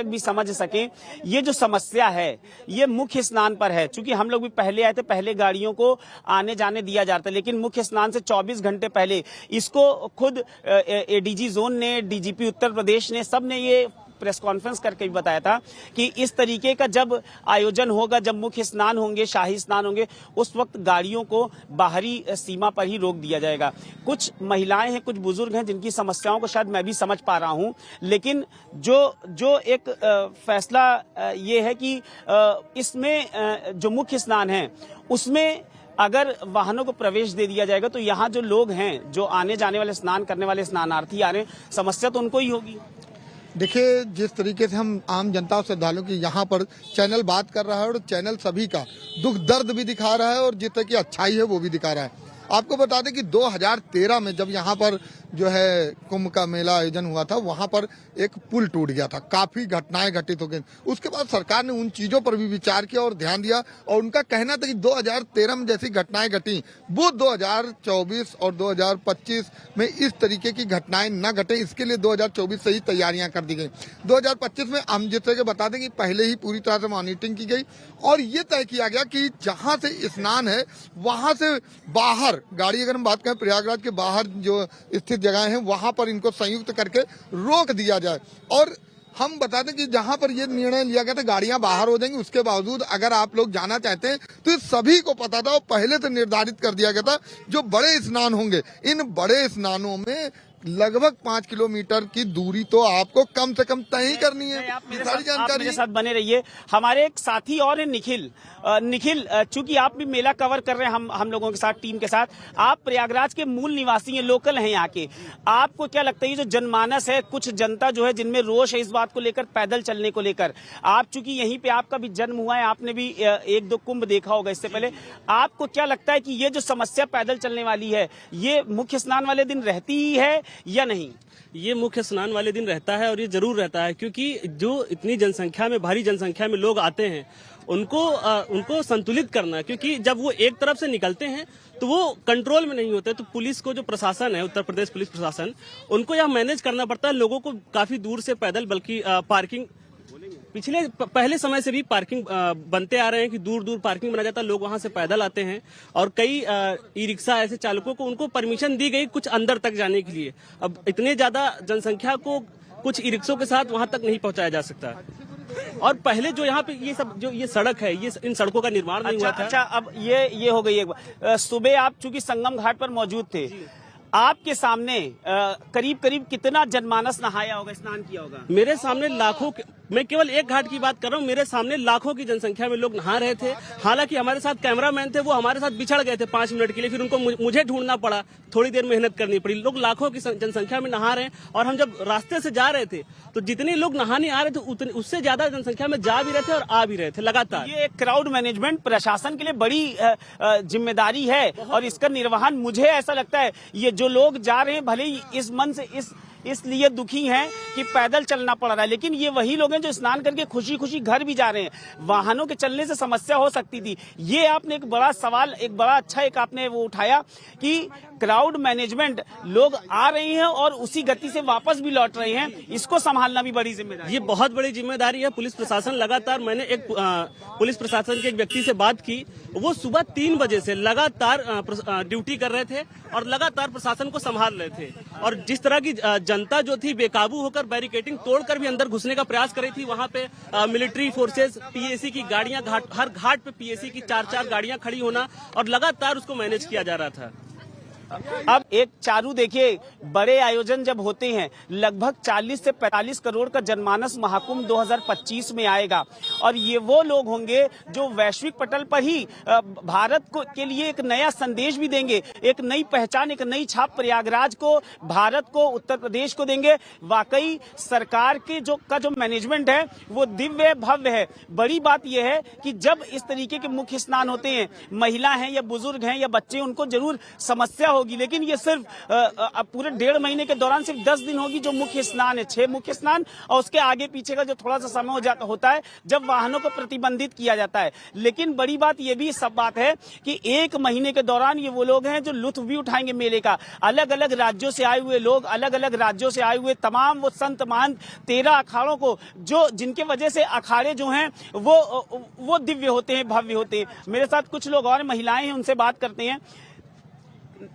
भी समझ सकें। ये जो समस्या है ये मुख्य स्नान पर है, क्योंकि हम लोग भी पहले आए थे, पहले गाड़ियों को आने जाने दिया जाता है, लेकिन मुख्य स्नान से 24 घंटे पहले इसको खुद ADG जोन ने, DGP उत्तर प्रदेश ने, सब ने ये प्रेस कॉन्फ्रेंस करके भी बताया था कि इस तरीके का जब आयोजन होगा, जब मुख्य स्नान होंगे, शाही स्नान होंगे, उस वक्त गाड़ियों को बाहरी सीमा पर ही रोक दिया जाएगा। कुछ महिलाएं हैं, कुछ बुजुर्ग हैं जिनकी समस्याओं को शायद मैं भी समझ पा रहा हूं, लेकिन जो एक फैसला ये है कि इसमें जो मुख्य स्नान है उसमें अगर वाहनों को प्रवेश दे दिया जाएगा तो यहाँ जो लोग हैं, जो आने जाने वाले, स्नान करने वाले स्नानार्थी आ रहे हैं, समस्या तो उनको ही होगी। देखिए जिस तरीके से हम आम जनता और श्रद्धालुओं की यहाँ पर चैनल बात कर रहा है, और चैनल सभी का दुख दर्द भी दिखा रहा है और जिस तरह की अच्छाई है वो भी दिखा रहा है। आपको बता दें कि 2013 में जब यहाँ पर जो है कुंभ का मेला आयोजन हुआ था, वहाँ पर एक पुल टूट गया था, काफी घटनाएं घटित हो गई। उसके बाद सरकार ने उन चीजों पर भी विचार किया और ध्यान दिया, और उनका कहना था कि 2013 में जैसी घटनाएं घटी वो 2024 और 2025 में इस तरीके की घटनाएं न घटे, इसके लिए 2024 से ही तैयारियां कर दी गई। 2025 में हम जिस तरह के बता दें कि पहले ही पूरी तरह से मॉनिटरिंग की गई और ये तय किया गया कि जहां से स्नान है वहां से बाहर गाड़ी, अगर हम बात करें प्रयागराज के बाहर जो स्थित जगह है, वहां पर इनको संयुक्त करके रोक दिया जाए। और हम बता दें कि जहां पर ये निर्णय लिया गया था गाड़ियां बाहर हो जाएंगी, उसके बावजूद अगर आप लोग जाना चाहते हैं तो ये सभी को पता था और पहले से निर्धारित कर दिया गया था जो बड़े स्नान होंगे, इन बड़े स्नानों में लगभग 5 किलोमीटर की दूरी तो आपको कम से कम तय ही करनी है। सारी जानकारी मेरे साथ बने रहिए। हमारे एक साथी और है निखिल, चूंकि आप भी मेला कवर कर रहे हैं हम लोगों के साथ, टीम के साथ, आप प्रयागराज के मूल निवासी हैं, लोकल हैं यहाँ के। आपको क्या लगता है ये जो जनमानस है, कुछ जनता जो है जिनमें रोष है इस बात को लेकर, पैदल चलने को लेकर, आप चूंकि यहीं पे आपका भी जन्म हुआ है, आपने भी 1-2 कुंभ देखा होगा इससे पहले, आपको क्या लगता है कि ये जो समस्या पैदल चलने वाली है ये मुख्य स्नान वाले दिन रहती ही है या नहीं? ये मुख्य स्नान वाले दिन रहता है, और ये जरूर रहता है, क्योंकि जो इतनी जनसंख्या में, भारी जनसंख्या में लोग आते हैं उनको संतुलित करना, क्योंकि जब वो एक तरफ से निकलते हैं तो वो कंट्रोल में नहीं होते। तो पुलिस को, जो प्रशासन है, उत्तर प्रदेश पुलिस प्रशासन, उनको यह मैनेज करना पड़ता है लोगों को काफी दूर से पैदल, बल्कि पार्किंग पहले समय से भी पार्किंग बनते आ रहे हैं कि दूर दूर पार्किंग बना जाता है, लोग वहां से पैदल आते हैं। और कई ई रिक्शा ऐसे चालकों को उनको परमिशन दी गई कुछ अंदर तक जाने के लिए। अब इतने ज्यादा जनसंख्या को कुछ ई रिक्शों के साथ वहां तक नहीं पहुंचाया जा सकता। और पहले जो यहाँ पे ये सब जो ये सड़क है, ये इन सड़कों का निर्माण नहीं हुआ था। अच्छा, अब ये हो गई एक बार। सुबह आप चूंकि संगम घाट पर मौजूद थे, आपके सामने करीब करीब कितना जनमानस नहाया होगा, स्नान किया होगा? मेरे सामने लाखों मैं केवल एक घाट की बात कर रहा हूँ, मेरे सामने लाखों की जनसंख्या में लोग नहा रहे थे। हालांकि हमारे साथ कैमरामैन थे, वो हमारे साथ बिछड़ गए थे 5 मिनट के लिए, फिर उनको मुझे ढूंढना पड़ा, थोड़ी देर मेहनत करनी पड़ी। लोग लाखों की जनसंख्या में नहा रहे हैं, और हम जब रास्ते से जा रहे थे तो जितने लोग नहाने आ रहे थे उतने उससे ज्यादा जनसंख्या में जा भी रहे थे और आ भी रहे थे लगातार। ये एक क्राउड मैनेजमेंट प्रशासन के लिए बड़ी जिम्मेदारी है, और इसका निर्वहन मुझे ऐसा लगता है ये जो लोग जा रहे हैं भले ही इस मन से इसलिए दुखी हैं कि पैदल चलना पड़ रहा है, लेकिन ये वही लोग हैं जो स्नान करके खुशी खुशी घर भी जा रहे हैं। वाहनों के चलने से समस्या हो सकती थी। ये आपने एक बड़ा सवाल, एक बड़ा अच्छा एक आपने वो उठाया कि क्राउड मैनेजमेंट, लोग आ रहे हैं और उसी गति से वापस भी लौट रहे हैं, इसको संभालना भी बड़ी जिम्मेदारी। ये बहुत बड़ी जिम्मेदारी है। पुलिस प्रशासन लगातार, मैंने एक पुलिस प्रशासन के एक व्यक्ति से बात की, वो सुबह 3 बजे से लगातार ड्यूटी कर रहे थे और लगातार प्रशासन को संभाल रहे थे। और जिस तरह की जनता जो थी बेकाबू होकर बैरिकेडिंग तोड़कर भी अंदर घुसने का प्रयास कर रही थी, वहां पे मिलिट्री फोर्सेस, पीएसी की गाड़ियां, हर घाट पे पीएसी की 4-4 गाड़ियां खड़ी होना, और लगातार उसको मैनेज किया जा रहा था। अब एक चारू देखिए, बड़े आयोजन जब होते हैं लगभग 40 से 45 करोड़ का जनमानस महाकुंभ 2025 में आएगा, और ये वो लोग होंगे जो वैश्विक पटल पर ही भारत को के लिए एक नया संदेश भी देंगे, एक नई पहचान, एक नई छाप प्रयागराज को, भारत को, उत्तर प्रदेश को देंगे। वाकई सरकार के जो मैनेजमेंट है वो दिव्य भव्य है। बड़ी बात यह है कि जब इस तरीके के मुख्य स्नान होते हैं, महिला हैं या बुजुर्ग हैं या बच्चे, उनको जरूर समस्या होगी, लेकिन ये सिर्फ पूरे 1.5 महीने के दौरान सिर्फ 10 दिन होगी जो मुख्य स्नान है, 6 मुख्य स्नान, और उसके आगे पीछे का जो थोड़ा सा समय होता है जब वाहनों को प्रतिबंधित किया जाता है। लेकिन बड़ी बात ये भी सब बात है कि 1 महीने के दौरान ये वो लोग हैं जो लुत्फ भी उठाएंगे मेले का। अलग अलग राज्यों से आए हुए लोग, अलग अलग राज्यों से आए हुए तमाम वो संत महंत 13 अखाड़ों को, जो जिनके वजह से अखाड़े जो हैं वो दिव्य होते हैं, भव्य होते हैं। मेरे साथ कुछ लोग और महिलाएं हैं, उनसे बात करते हैं।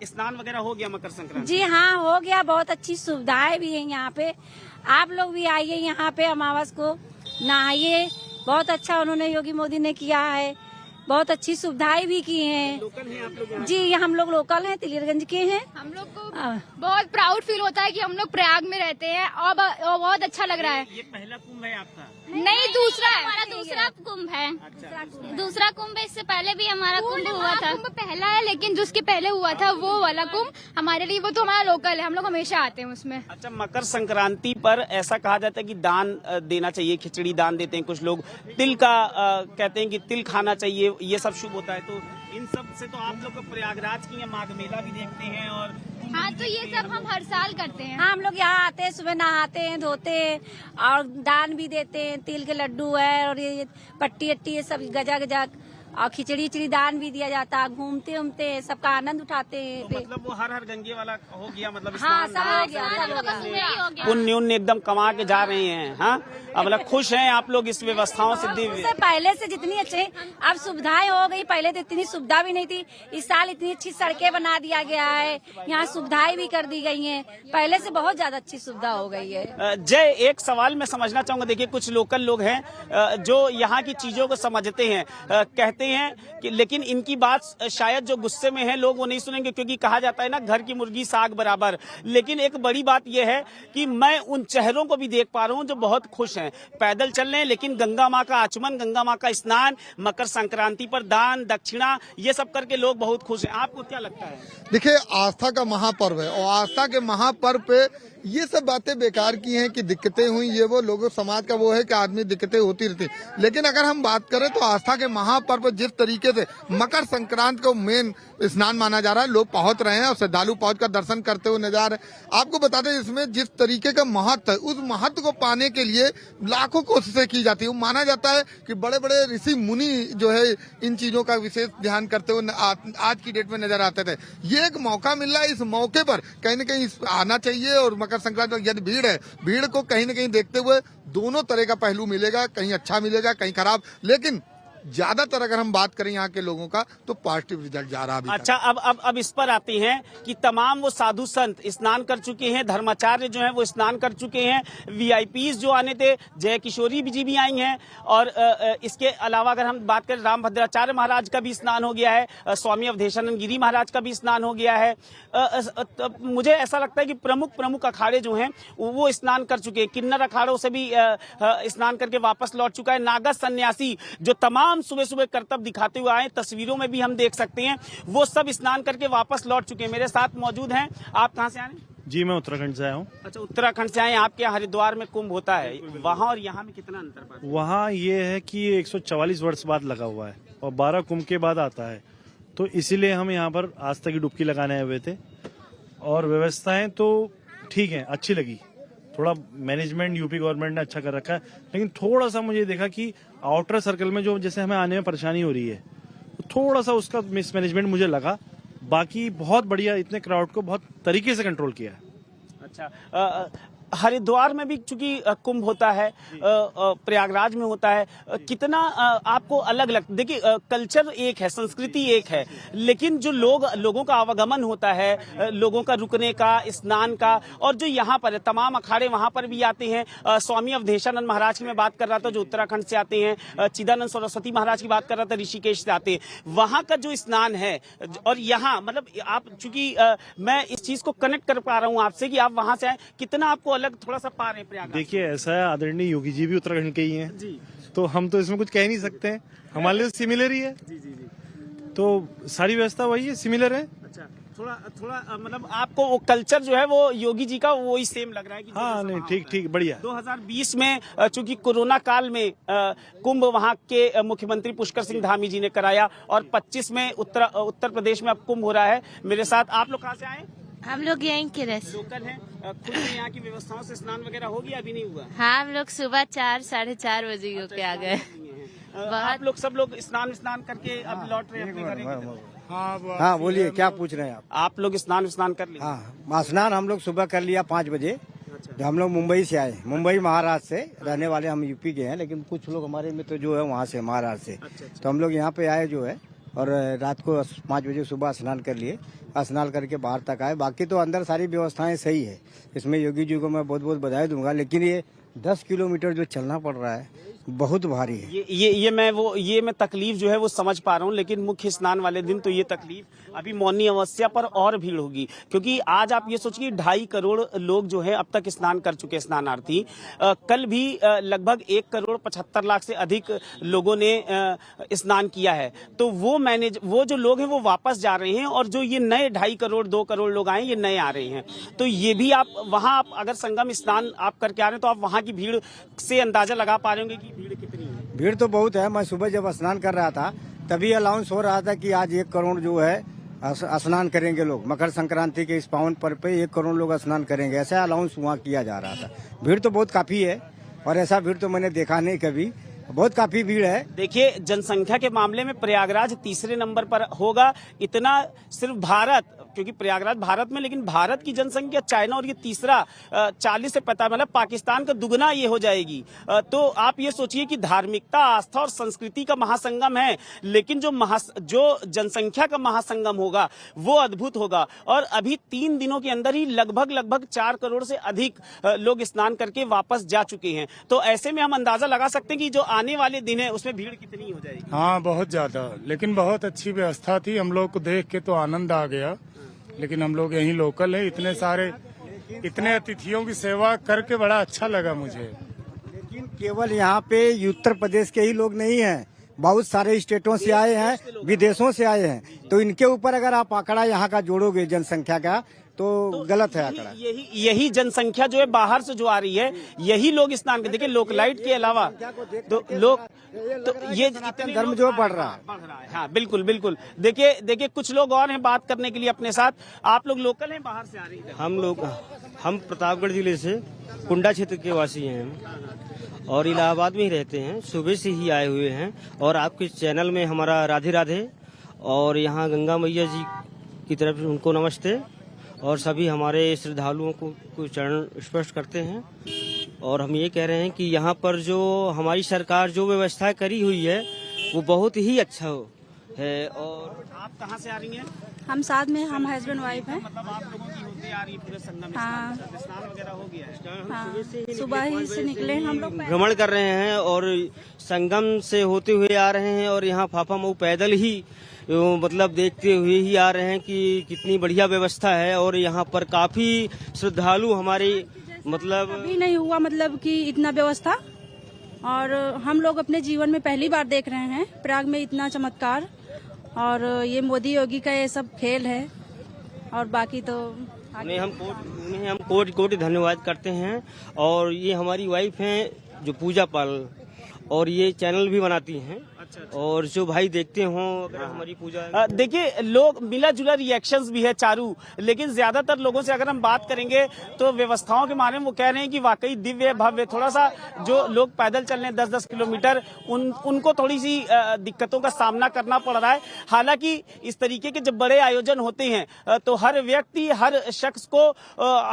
स्नान वगैरह हो गया मकर संक्रांति? जी हाँ, हो गया। बहुत अच्छी सुविधाएं भी हैं यहाँ पे। आप लोग भी आइए यहाँ पे, अमावस को नहाइए। बहुत अच्छा उन्होंने योगी मोदी ने किया है, बहुत अच्छी सुविधाएं भी की हैं। लोकल हैं आप लोग? जी, हम लोग लोकल हैं, तिलियरगंज के हैं। हम लोग को बहुत प्राउड फील होता है कि हम लोग प्रयाग में रहते हैं, और बहुत अच्छा लग रहा है। ये पहला कुंभ है आपका? नहीं, दूसरा है। हमारा दूसरा कुंभ है। अच्छा, दूसरा कुंभ है। इससे पहले भी हमारा कुंभ हुआ था। कुंभ पहला है, लेकिन जिसके पहले हुआ था वो वाला कुंभ हमारे लिए, वो तो हमारा लोकल है, हम लोग हमेशा आते हैं उसमें। अच्छा, मकर संक्रांति पर ऐसा कहा जाता है कि दान देना चाहिए, खिचड़ी दान देते हैं कुछ लोग, तिल का कहते हैं कि तिल खाना चाहिए, ये सब शुभ होता है। तो इन सब से तो आप लोग को प्रयागराज की माघ मेला भी देखते हैं, और हाँ, तो ये सब हम हर साल करते हैं। हाँ, हम लोग यहाँ आते हैं, सुबह नहाते हैं, धोते हैं और दान भी देते हैं। तिल के लड्डू है और ये पट्टी अट्टी, ये सब गजा और खिचड़ी दान भी दिया जाता है। घूमते उमते सबका आनंद उठाते हैं। तो मतलब वो हर गंगे वाला हो गया, मतलब हाँ, सब हो गया। पुण्य उन्य एकदम कमा के जा रहे हैं। हाँ, मतलब खुश हैं आप लोग इस व्यवस्थाओं से? दिव्य। पहले से जितनी अच्छे, अब सुविधाएं हो गई। पहले तो इतनी सुविधा भी नहीं थी। इस साल इतनी अच्छी सड़कें बना दिया गया है, यहाँ सुविधाएं भी कर दी गई हैं। पहले से बहुत ज्यादा अच्छी सुविधा हो गई है। जय, एक सवाल मैं समझना चाहूंगा। देखिए, कुछ लोकल लोग हैं जो यहाँ की चीजों को समझते हैं, कहते हैं कि, लेकिन इनकी बात शायद जो गुस्से में है लोग वो नहीं सुनेंगे, क्योंकि कहा जाता है ना, घर की मुर्गी साग बराबर। लेकिन एक बड़ी बात यह है कि मैं उन चेहरों को भी देख पा रहा हूँ जो बहुत खुश हैं, पैदल चल रहे हैं, लेकिन गंगा माँ का आचमन, गंगा माँ का स्नान, मकर संक्रांति पर दान दक्षिणा, ये सब करके लोग बहुत खुश हैं। आपको क्या लगता है? देखिए, आस्था का महापर्व है, और आस्था के महापर्व पे ये सब बातें बेकार की हैं कि दिक्कतें हुई, ये वो लोगों समाज का वो है कि आदमी दिक्कतें होती रहती। लेकिन अगर हम बात करें तो आस्था के महापर्व जिस तरीके से मकर संक्रांति को मेन स्नान माना जा रहा है, लोग पहुंच रहे हैं और श्रद्धालु पहुंच कर दर्शन करते हुए नजर आ रहे हैं। आपको बता दें, इसमें जिस तरीके का महत्व है, उस महत्व को पाने के लिए लाखों कोशिशें की जाती है। माना जाता है कि बड़े बड़े ऋषि मुनि जो है इन चीजों का विशेष ध्यान करते हुए आज की डेट में नजर आते थे। ये एक मौका मिल रहा है, इस मौके पर कहीं न कहीं आना चाहिए। और मकर संक्रांति यदि भीड़ है, भीड़ को कहीं न कहीं देखते हुए दोनों तरह का पहलू मिलेगा, कहीं अच्छा मिलेगा, कहीं खराब। लेकिन ज्यादातर अगर हम बात करें यहाँ के लोगों का तो पॉजिटिव रिजल्ट जा रहा है। अच्छा, अब इस पर आते हैं कि तमाम वो साधु संत स्नान कर चुके हैं, धर्माचार्य जो हैं वो स्नान कर चुके हैं, वीआईपीज जो आने थे, जय किशोरी जी भी आई हैं, और इसके अलावा अगर हम बात करें रामभद्राचार्य महाराज का भी स्नान हो गया है, स्वामी अवधेशानंद गिरी महाराज का भी स्नान हो गया है। मुझे ऐसा लगता है कि प्रमुख अखाड़े जो हैं वो स्नान कर चुके हैं। किन्नर अखाड़ों से भी स्नान करके वापस लौट चुका है। नागा सन्यासी जो तमाम सुबह करतब दिखाते हुए आए, तस्वीरों में भी हम देख सकते हैं, वो सब स्नान करके वापस लौट चुके हैं। मेरे साथ मौजूद हैं। आप कहाँ से आए? जी, मैं उत्तराखंड से आया हूँ। अच्छा, उत्तराखंड से आए। आपके यहाँ हरिद्वार में कुंभ होता है, वहाँ और यहाँ में कितना अंतर पड़ता है? वहाँ ये है कि ये 144 वर्ष बाद लगा हुआ है और 12 कुंभ के बाद आता है, तो इसीलिए हम यहाँ पर आस्था की डुबकी लगाने आए हुए थे। और व्यवस्थाएं तो ठीक है, अच्छी लगी। थोड़ा मैनेजमेंट यूपी गवर्नमेंट ने अच्छा कर रखा है, लेकिन थोड़ा सा मुझे देखा कि आउटर सर्कल में जो जैसे हमें आने में परेशानी हो रही है, तो थोड़ा सा उसका मिसमैनेजमेंट मुझे लगा। बाकी बहुत बढ़िया, इतने क्राउड को बहुत तरीके से कंट्रोल किया है। अच्छा, हरिद्वार में भी चूंकि कुंभ होता है, प्रयागराज में होता है, कितना आपको अलग देखिए, कल्चर एक है, संस्कृति एक है, लेकिन जो लोगों का आवागमन होता है, लोगों का रुकने का, स्नान का, और जो यहाँ पर है तमाम अखाड़े वहां पर भी आते हैं। स्वामी अवधेशानंद महाराज की मैं बात कर रहा था जो उत्तराखंड से आते हैं, चिदानंद सरस्वती महाराज की बात कर रहा था ऋषिकेश से आते हैं। वहां का जो स्नान है और यहाँ, मतलब आप चूंकि मैं इस चीज को कनेक्ट कर पा रहा हूँ आपसे कि आप वहां से आए, कितना आपको अलग थोड़ा सा पा रहे हैं प्रयागराज? देखिए, ऐसा है, आदरणीय योगी जी भी उत्तराखंड के ही हैं जी, तो हम तो इसमें कुछ कह नहीं सकते हैं, हमारे लिए सिमिलर ही है जी। तो सारी व्यवस्था वही है, सिमिलर है। अच्छा, थोड़ा मतलब आपको वो कल्चर जो है वो योगी जी का वो ही सेम लग रहा है कि हाँ, नहीं, ठीक बढ़िया। 2020 में चूंकि कोरोना काल में कुंभ वहां के मुख्यमंत्री पुष्कर सिंह धामी जी ने कराया, और 25 में उत्तर प्रदेश में अब कुंभ हो रहा है। मेरे साथ आप लोग कहाँ से आए? हम लोग यहीं के लोकल हैं। खुद में यहाँ की व्यवस्थाओं से स्नान वगैरह हो गया? अभी नहीं हुआ? हाँ, हम लोग सुबह 4 साढ़े 4 बजे होके आ गए। आप लोग सब लोग स्नान करके अब लौट रहे हैं अपने घर? हाँ, बोलिए, क्या पूछ रहे हैं आप लोग स्नान कर लिया? हाँ, स्नान हम लोग सुबह कर लिया 5 बजे। हम लोग मुंबई से आए, मुंबई महाराष्ट्र से रहने वाले, हम यूपी के हैं, लेकिन कुछ लोग हमारे में तो जो है वहाँ से महाराष्ट्र से, तो हम लोग यहाँ पे आए जो है, और रात को 5 बजे सुबह स्नान कर लिए, स्नान करके बाहर तक आए। बाकी तो अंदर सारी व्यवस्थाएं सही है, इसमें योगी जी को मैं बहुत बहुत बधाई दूंगा, लेकिन ये 10 किलोमीटर जो चलना पड़ रहा है बहुत भारी है। ये मैं तकलीफ जो है वो समझ पा रहा हूँ, लेकिन मुख्य स्नान वाले दिन तो ये तकलीफ, अभी मौनी अमावस्या पर और भीड़ होगी, क्योंकि आज आप ये सोचिए 2.5 करोड़ लोग जो है अब तक स्नान कर चुके स्नानार्थी। कल भी लगभग 1 करोड़ 75 लाख से अधिक लोगों ने स्नान किया है। तो वो जो लोग हैं वो वापस जा रहे हैं, और जो ये नए 2.5 करोड़ 2 करोड़ लोग आए, ये नए आ रहे हैं। तो ये भी आप वहाँ अगर संगम स्नान आप करके आ रहे हैं तो आप वहाँ की भीड़ से अंदाजा लगा पा रहे होंगे कि भीड़ कितनी है? भीड़ तो बहुत है। मैं सुबह जब स्नान कर रहा था तभी अनाउंस हो रहा था कि आज 1 करोड़ जो है स्नान करेंगे लोग, मकर संक्रांति के इस पावन पर्व पे 1 करोड़ लोग स्नान करेंगे, ऐसा अनाउंस वहाँ किया जा रहा था। भीड़ तो बहुत काफी है, और ऐसा भीड़ तो मैंने देखा नहीं कभी, बहुत काफी भीड़ है। देखिए, जनसंख्या के मामले में प्रयागराज तीसरे नंबर पर होगा। इतना सिर्फ भारत, क्योंकि प्रयागराज भारत में, लेकिन भारत की जनसंख्या चाइना और ये तीसरा 40 से 50, मतलब पाकिस्तान का दुगना ये हो जाएगी। तो आप ये सोचिए कि धार्मिकता, आस्था और संस्कृति का महासंगम है, लेकिन जो जनसंख्या का महासंगम होगा वो अद्भुत होगा। और अभी 3 दिनों के अंदर ही लगभग 4 करोड़ से अधिक लोग स्नान करके वापस जा चुके हैं। तो ऐसे में हम अंदाजा लगा सकते हैं कि जो आने वाले दिन है उसमें भीड़ कितनी हो जाएगी। हाँ, बहुत ज्यादा, लेकिन बहुत अच्छी व्यवस्था थी। हम लोग को देख के तो आनंद आ गया, लेकिन हम लोग यहीं लोकल है, इतने अतिथियों की सेवा करके बड़ा अच्छा लगा मुझे। लेकिन केवल यहाँ पे उत्तर प्रदेश के ही लोग नहीं हैं, बहुत सारे स्टेटों से आए हैं, विदेशों से आए हैं। तो इनके ऊपर अगर आप आंकड़ा यहाँ का जोड़ोगे जनसंख्या का, तो गलत है आंकड़ा। यही जनसंख्या जो है बाहर से जो आ रही है, यही लोग स्नान करते। देखिए, लोकलाइट के अलावा तो लोग, तो ये धर्म जो बढ़ रहा है। हाँ, बिल्कुल। देखिए कुछ लोग और हैं बात करने के लिए अपने साथ। आप लोग लोकल हैं, बाहर से आ रही है? हम प्रतापगढ़ जिले से कुंडा क्षेत्र के वासी हैं और इलाहाबाद में ही रहते हैं। सुबह से ही आए हुए हैं, और आपके चैनल में हमारा राधे राधे, और यहाँ गंगा मैया जी की तरफ उनको नमस्ते, और सभी हमारे श्रद्धालुओं को चरण स्पर्श करते हैं। और हम ये कह रहे हैं कि यहाँ पर जो हमारी सरकार जो व्यवस्था करी हुई है, वो बहुत ही अच्छा है। और आप कहाँ से आ रही हैं? हम साथ में, हम हस्बैंड वाइफ हैं। मतलब आप लोगों की होते आ रही है पूरे संगम में, हाँ। स्नान वगैरह हो गया है? हाँ, सुबह ही से निकले हम लोग। भ्रमण कर रहे हैं और संगम से होते हुए आ रहे हैं और यहाँ फाफा मऊ पैदल ही मतलब देखते हुए ही आ रहे हैं कि कितनी बढ़िया व्यवस्था है। और यहाँ पर काफी श्रद्धालु हमारे मतलब अभी नहीं हुआ मतलब कि इतना व्यवस्था, और हम लोग अपने जीवन में पहली बार देख रहे हैं प्रयाग में इतना चमत्कार। और ये मोदी योगी का ये सब खेल है, और बाकी तो उन्हें हम कोटि कोटि धन्यवाद करते हैं। और ये हमारी वाइफ हैं जो पूजा पाल, और ये चैनल भी बनाती हैं। और जो भाई देखते हो अगर हमारी पूजा देखिए, लोग मिला जुला रिएक्शंस भी है चारू, लेकिन ज्यादातर लोगों से अगर हम बात करेंगे तो व्यवस्थाओं के बारे में वो कह रहे हैं कि वाकई दिव्य भव्य। थोड़ा सा जो लोग पैदल चल रहे हैं 10-10 किलोमीटर, उनको थोड़ी सी दिक्कतों का सामना करना पड़ रहा है। हालांकि इस तरीके के जब बड़े आयोजन होते हैं तो हर व्यक्ति, हर शख्स को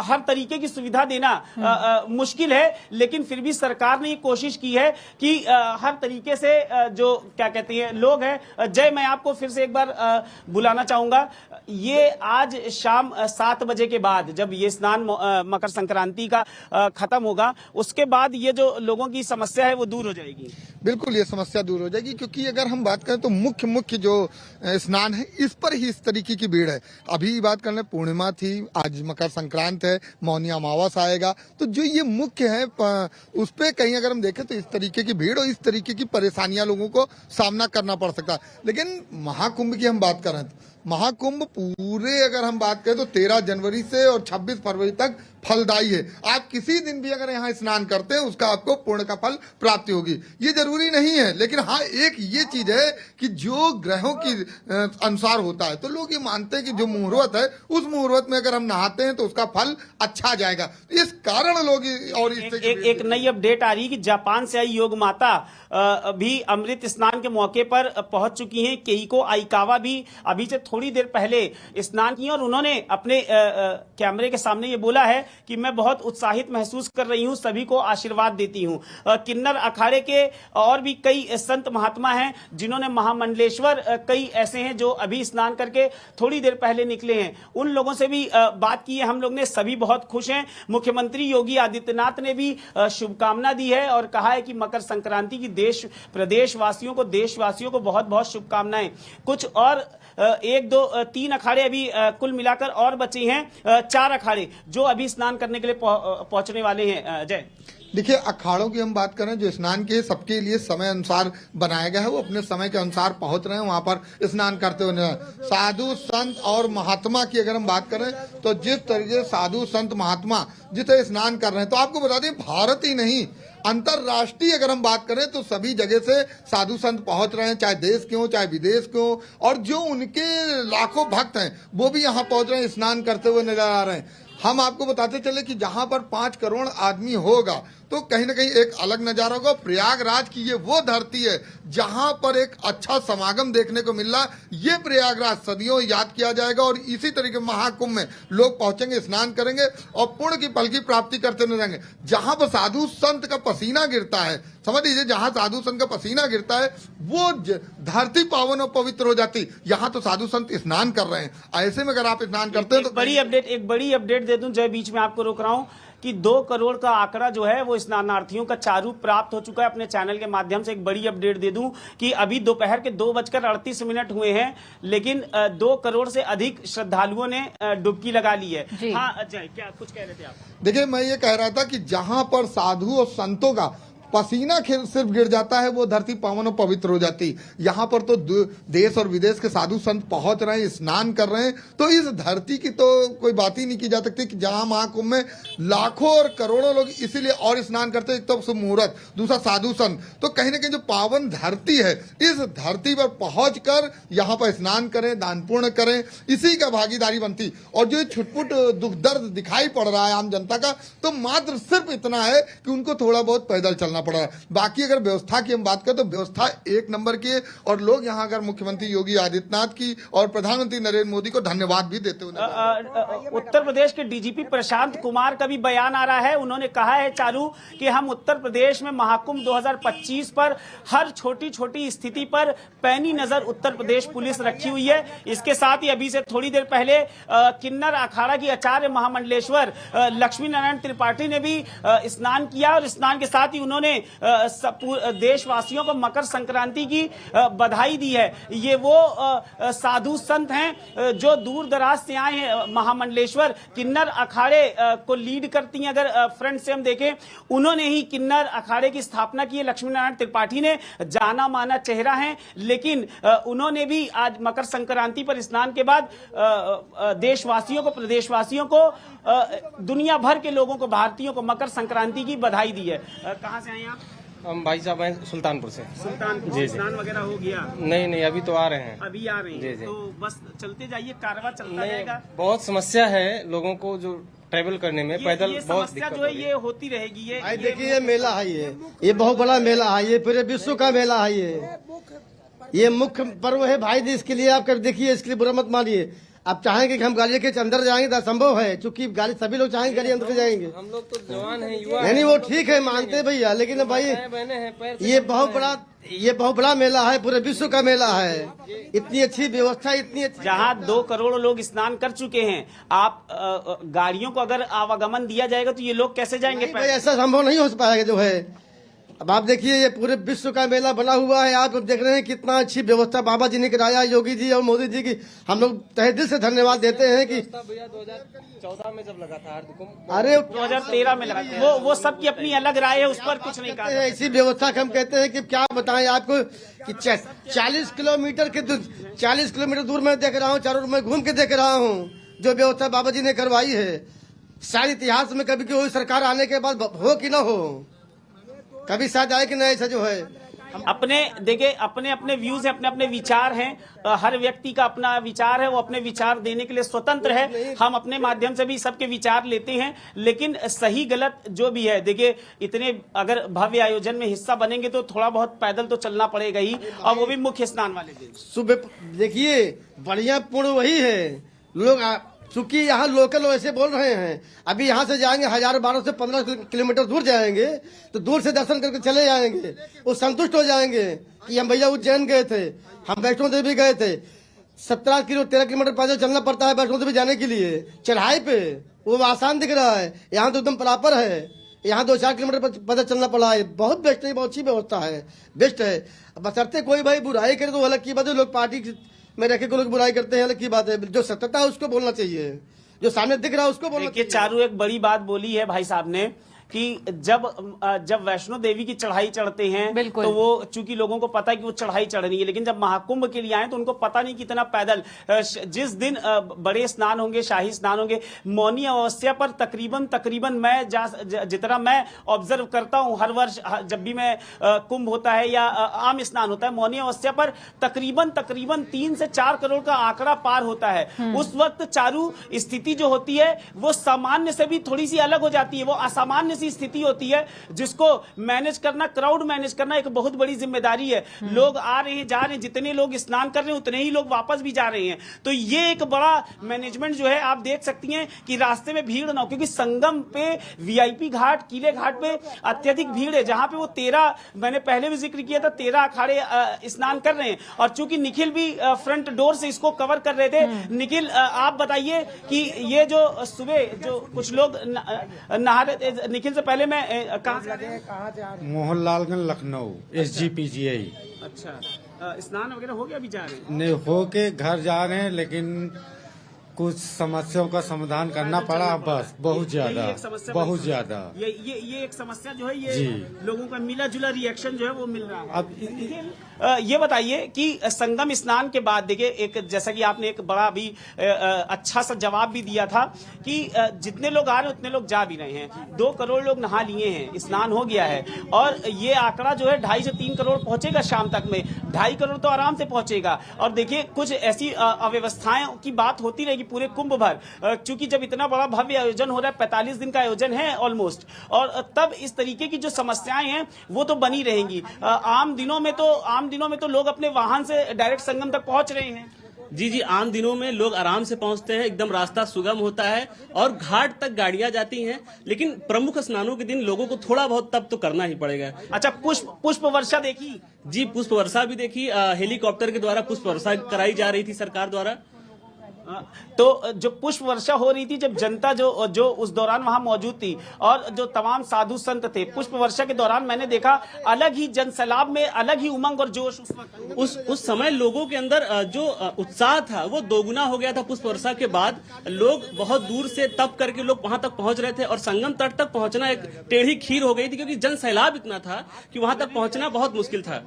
हर तरीके की सुविधा देना मुश्किल है, लेकिन फिर भी सरकार ने ये कोशिश की है कि हर तरीके से जो क्या कहते हैं लोग हैं। जय, मैं आपको फिर से एक बार बुलाना चाहूंगा। ये आज शाम 7 बजे के बाद जब ये स्नान मकर संक्रांति का खत्म होगा, उसके बाद ये जो लोगों की समस्या है वो दूर हो जाएगी। बिल्कुल ये समस्या दूर हो जाएगी, क्योंकि अगर हम बात करें तो मुख्य जो स्नान है इस पर ही इस तरीके की भीड़ है। अभी बात कर लें, पूर्णिमा थी, आज मकर संक्रांत है, मौनी अमावस आएगा, तो जो ये मुख्य है उस पे कहीं अगर हम देखें तो इस तरीके की भीड़ और इस तरीके की परेशानियां लोगों को सामना करना पड़ सकता है। लेकिन महाकुंभ की हम बात कर रहे हैं, महाकुंभ पूरे अगर हम बात करें तो 13 जनवरी से और 26 फरवरी तक फलदायी है। आप किसी दिन भी अगर यहाँ स्नान करते हैं उसका आपको पुण्य का फल प्राप्ति होगी। ये जरूरी नहीं है, लेकिन हाँ एक ये चीज है कि जो ग्रहों की अनुसार होता है, तो लोग ये मानते हैं कि जो मुहूर्त है उस मुहूर्त में अगर हम नहाते हैं तो उसका फल अच्छा जाएगा। तो इस कारण लोग और एक नई अपडेट आ रही है कि जापान से आई योग माता भी अमृत स्नान के मौके पर पहुंच चुकी हैं। केइको आइकावा भी अभी से थोड़ी देर पहले स्नान किया और उन्होंने अपने कैमरे के सामने ये बोला है कि मैं बहुत उत्साहित महसूस कर रही हूं, सभी को आशीर्वाद देती हूं। किन्नर अखाड़े के और भी कई संत महात्मा हैं जिन्होंने महामंडलेश्वर, कई ऐसे हैं जो अभी स्नान करके थोड़ी देर पहले निकले हैं, उन लोगों से भी बात की है हम लोग ने। सभी बहुत खुश हैं। मुख्यमंत्री योगी आदित्यनाथ ने भी शुभकामना दी है और कहा है कि मकर संक्रांति की प्रदेशवासियों को, देशवासियों को बहुत बहुत शुभकामनाएं। कुछ और 1, 2, 3 अखाड़े अभी कुल मिलाकर और बचे हैं 4 अखाड़े जो अभी स्नान करने के लिए पहुंचने वाले हैं। जय, देखिए, अखाड़ों की हम बात करें जो स्नान के सबके लिए समय अनुसार बनाया गया है, वो अपने समय के अनुसार पहुंच रहे हैं वहां पर स्नान करते हुए। साधु संत और महात्मा की अगर हम बात करें तो जिस तरीके से साधु संत महात्मा जिसे स्नान कर रहे हैं, तो आपको बता दें भारत ही नहीं अंतरराष्ट्रीय अगर हम बात करें तो सभी जगह से साधु संत पहुंच रहे हैं, चाहे देश के हो चाहे विदेश के हो। और जो उनके लाखों भक्त हैं वो भी यहाँ पहुंच रहे हैं, स्नान करते हुए नजर आ रहे हैं। हम आपको बताते चले कि जहां पर 5 करोड़ आदमी होगा तो कहीं ना कहीं एक अलग नजारा होगा। प्रयागराज की ये वो धरती है जहां पर एक अच्छा समागम देखने को मिल रहा। ये प्रयागराज सदियों याद किया जाएगा और इसी तरीके महाकुंभ में लोग पहुंचेंगे, स्नान करेंगे और पुण्य की फल की प्राप्ति करते नजर आएंगे। जहां पर साधु संत का पसीना गिरता है, समझ लीजिए, जहां साधु संत का पसीना गिरता है वो धरती पावन और पवित्र हो जाती। यहाँ तो साधु संत स्नान कर रहे हैं, ऐसे में अगर आप स्नान करते हैं तो एक बड़ी अपडेट दे दूं, जय बीच में आपको रोक रहा हूं कि 2 करोड़ का आंकड़ा जो है वो स्नानार्थियों का चारू प्राप्त हो चुका है। अपने चैनल के माध्यम से एक बड़ी अपडेट दे दूं कि अभी दोपहर के 2:38 हुए हैं, लेकिन 2 करोड़ से अधिक श्रद्धालुओं ने डुबकी लगा ली है। हाँ अजय, क्या कुछ कह रहे थे आप? देखिए, मैं ये कह रहा था कि जहां पर साधु और संतों का पसीना सिर्फ गिर जाता है वो धरती पावन और पवित्र हो जाती। यहाँ पर तो देश और विदेश के साधु संत पहुंच रहे हैं, स्नान कर रहे हैं। तो इस धरती की तो कोई बात ही नहीं की जा सकती कि जहां महाकुंभ में लाखों और करोड़ों लोग इसीलिए और स्नान करते हैं। एक तो शुभ मुहूर्त, दूसरा साधु संत, तो कहीं ना कहीं जो पावन धरती है इस धरती पर पहुंच कर यहाँ पर स्नान करें, दान पुण्य करें, इसी का भागीदारी बनती। और जो छुटपुट दुख दर्द दिखाई पड़ रहा है आम जनता का, तो मात्र सिर्फ इतना है कि उनको थोड़ा बहुत पैदल चलना पड़ रहा है। बाकी अगर व्यवस्था की हम बात करें तो व्यवस्था एक नंबर की है और लोग यहाँ अगर मुख्यमंत्री योगी आदित्यनाथ की और प्रधानमंत्री नरेंद्र मोदी को धन्यवाद भी देते हुए उत्तर प्रदेश के डीजीपी प्रशांत कुमार का भी बयान आ रहा है। उन्होंने कहा है चारू कि हम उत्तर प्रदेश में महाकुंभ 2025 पर हर छोटी छोटी स्थिति पर पैनी नजर उत्तर प्रदेश पुलिस रखी हुई है। इसके साथ ही अभी से थोड़ी देर पहले किन्नर अखाड़ा की आचार्य महामंडलेश्वर लक्ष्मी नारायण त्रिपाठी ने भी स्नान किया और स्नान के साथ ही उन्होंने देशवासियों को मकर संक्रांति की बधाई दी है। ये वो साधु संत हैं जो दूर दराज से आए हैं। महामंडलेश्वर किन्नर अखाड़े को लीड करती हैं। अगर फ्रंट से हम देखें, उन्होंने ही किन्नर अखाड़े की स्थापना की है। लक्ष्मी नारायण त्रिपाठी ने जाना माना चेहरा है, लेकिन उन्होंने भी आज मकर संक्रांति पर स्नान के बाद देशवासियों को, प्रदेशवासियों को, दुनिया भर के लोगों को, भारतीयों को मकर संक्रांति की बधाई दी है। कहां से आए आप? हम भाई साहब हैं सुल्तानपुर से। सुल्तानपुर। जी। स्नान वगैरह हो गया? नहीं, अभी तो आ रहे हैं। अभी आ रहे हैं। तो बस चलते जाइए, कारवां चलता जाएगा। बहुत समस्या है लोगों को जो ट्रेवल करने में, पैदल बहुत समस्या जो है ये होती रहेगी। ये देखिए, ये मेला है, ये बहुत बड़ा मेला है, ये पूरे विश्व का मेला है। ये मुख्य पर्व है भाई जी। इसके लिए आप देखिए, इसके लिए बुरा मत मानिए। आप चाहेंगे कि हम गाड़ी के अंदर जाएंगे तो असंभव है, क्योंकि गाड़ी सभी लोग चाहेंगे गाड़ी अंदर जाएंगे। हम लोग तो जवान हैं, युवा नहीं, वो ठीक है, मानते हैं भैया, लेकिन भाई ये बहुत बड़ा मेला है, पूरे विश्व का मेला है। इतनी अच्छी व्यवस्था, इतनी अच्छी, जहाँ 2 करोड़ लोग स्नान कर चुके हैं, आप गाड़ियों को अगर आवागमन दिया जाएगा तो ये लोग कैसे जाएंगे? भाई ऐसा संभव नहीं हो पाएगा जो है। अब आप देखिए, ये पूरे विश्व का मेला बना हुआ है। आप देख रहे हैं कितना अच्छी व्यवस्था बाबा जी ने कराया, योगी जी और मोदी जी की हम लोग तहे दिल से धन्यवाद देते हैं कि 2014 में जब लगा था अरे 2013 में लगा था। वो सबकी अपनी अलग राय है, उस पर कुछ नहीं कहा। ऐसी व्यवस्था हम कहते हैं कि क्या बताएं आपको कि 40 किलोमीटर दूर में देख रहा हूँ, चारों ओर में घूम के देख रहा हूँ जो व्यवस्था बाबा जी ने करवाई है। शायद इतिहास में कभी कोई सरकार आने के बाद हो कि न हो, कभी शायद आए कि नहीं, ऐसा जो है। अपने देखिए, अपने अपने व्यूज हैं, अपने अपने विचार हैं। हर व्यक्ति का अपना विचार है, वो अपने विचार देने के लिए स्वतंत्र है। हम अपने माध्यम से भी सबके विचार लेते हैं, लेकिन सही गलत जो भी है, देखिए इतने अगर भव्य आयोजन में हिस्सा बनेंगे तो थोड़ा बहुत पैदल तो चलना पड़ेगा ही, और वो भी मुख्य स्नान वाले दिन। सुबह देखिए, बढ़िया पूर्ण वही है। लोग चूंकि यहाँ लोकल ऐसे बोल रहे हैं, अभी यहाँ से जाएंगे 1000-1200 से 15 किलोमीटर दूर जाएंगे तो दूर से दर्शन करके चले जाएंगे, वो संतुष्ट हो जाएंगे कि हम भैया उज्जैन गए थे, हम वैष्णो देवी गए थे। 13 किलोमीटर पैदल चलना पड़ता है वैष्णो देवी जाने के लिए, चढ़ाई पे वो आसान दिख रहा है। यहाँ तो एकदम बराबर है, यहाँ 2-4 किलोमीटर पैदल चलना पड़ा है। बहुत बेस्ट है, बहुत अच्छी व्यवस्था है, बेस्ट है। बशर्ते कोई भाई बुराई करे तो अलग की बात है, लोग पार्टी में रखे को लोग बुराई करते हैं, अलग की बात है। जो सत्यता है उसको बोलना चाहिए, जो सामने दिख रहा है उसको बोलना चाहिए। चारू एक बड़ी बात बोली है भाई साहब ने कि जब वैष्णो देवी की चढ़ाई चढ़ते हैं तो वो चूंकि लोगों को पता है कि वो चढ़ाई चढ़ रही है, लेकिन जब महाकुंभ के लिए आए तो उनको पता नहीं कितना पैदल। जिस दिन बड़े स्नान होंगे, शाही स्नान होंगे, मौनी अमावस्या पर तकरीबन मैं जितना मैं ऑब्जर्व करता हूं हर वर्ष, जब भी मैं कुंभ होता है या आम स्नान होता है, मौनी अमावस्या पर तकरीबन 3 से 4 करोड़ का आंकड़ा पार होता है। उस वक्त चारू स्थिति जो होती है वो सामान्य से भी थोड़ी सी अलग हो जाती है। वो असामान्य सी स्थिति होती है जिसको मैनेज करना, क्राउड मैनेज करना एक बहुत बड़ी जिम्मेदारी है। लोग आ रहे हैं, जा रहे हैं, जितने लोग स्नान कर रहे हैं उतने ही लोग वापस भी जा रहे हैं। तो ये एक बड़ा मैनेजमेंट जो है, आप देख सकती हैं कि रास्ते में भीड़ ना हो, क्योंकि संगम पे वीआईपी घाट, किले घाट पे अत्यधिक भीड़ है, जहां पे वो 13, मैंने पहले भी जिक्र किया था, 13 अखाड़े स्नान कर रहे हैं। और चूंकि निखिल भी फ्रंट डोर से इसको कवर कर रहे थे। निखिल, आप बताइए कि ये जो सुबह जो कुछ लोग नहा रहे, निखिल से पहले मैं कहाँ से? मोहनलालगंज, लखनऊ, SGPGI। अच्छा, स्नान वगैरह हो गया? अभी जा रहे हैं? नहीं, हो के घर जा रहे हैं, लेकिन कुछ समस्याओं का समाधान करना पड़ा। बस बहुत ज्यादा, बहुत ज्यादा ये एक समस्या जो है, ये लोगों का मिला जुला रिएक्शन जो है वो मिल रहा है। अब ये बताइए कि संगम स्नान के बाद देखिए, एक जैसा कि आपने एक बड़ा भी अच्छा सा जवाब भी दिया था कि जितने लोग आ रहे हैं उतने लोग जा भी रहे हैं। 2 करोड़ लोग नहा लिए हैं, स्नान हो गया है, और ये आंकड़ा जो है 2.5 से 3 करोड़ पहुंचेगा शाम तक में। 2.5 करोड़ तो आराम से पहुंचेगा। और देखिए, कुछ ऐसी अव्यवस्थाएं की बात होती रहेगी। कि पूरे कुंभ भर, चूंकि जब इतना बड़ा भव्य आयोजन हो रहा है, 45 दिन का आयोजन है ऑलमोस्ट, और तब इस तरीके की जो समस्याएं हैं वो तो बनी रहेंगी। आम दिनों में तो लोग अपने वाहन से डायरेक्ट संगम तक पहुंच रहे हैं। जी, आम दिनों में लोग आराम से पहुंचते हैं, एकदम रास्ता सुगम होता है और घाट तक गाड़ियां जाती हैं, लेकिन प्रमुख स्नानों के दिन लोगों को थोड़ा बहुत तब तो करना ही पड़ेगा। अच्छा, पुष्प वर्षा देखी? जी, पुष्प वर्षा भी देखी। हेलीकॉप्टर के द्वारा पुष्प वर्षा कराई जा रही थी सरकार द्वारा। तो जो पुष्प वर्षा हो रही थी, जब जनता जो उस दौरान वहां मौजूद थी और जो तमाम साधु संत थे, पुष्प वर्षा के दौरान मैंने देखा अलग ही जनसैलाब में अलग ही उमंग और जोश उस समय लोगों के अंदर जो उत्साह था वो दोगुना हो गया था। पुष्प वर्षा के बाद लोग बहुत दूर से तप करके लोग वहां तक पहुंच रहे थे और संगम तट तक पहुंचना एक टेढ़ी खीर हो गई थी, क्योंकि जनसैलाब इतना था कि वहां तक पहुंचना बहुत मुश्किल था।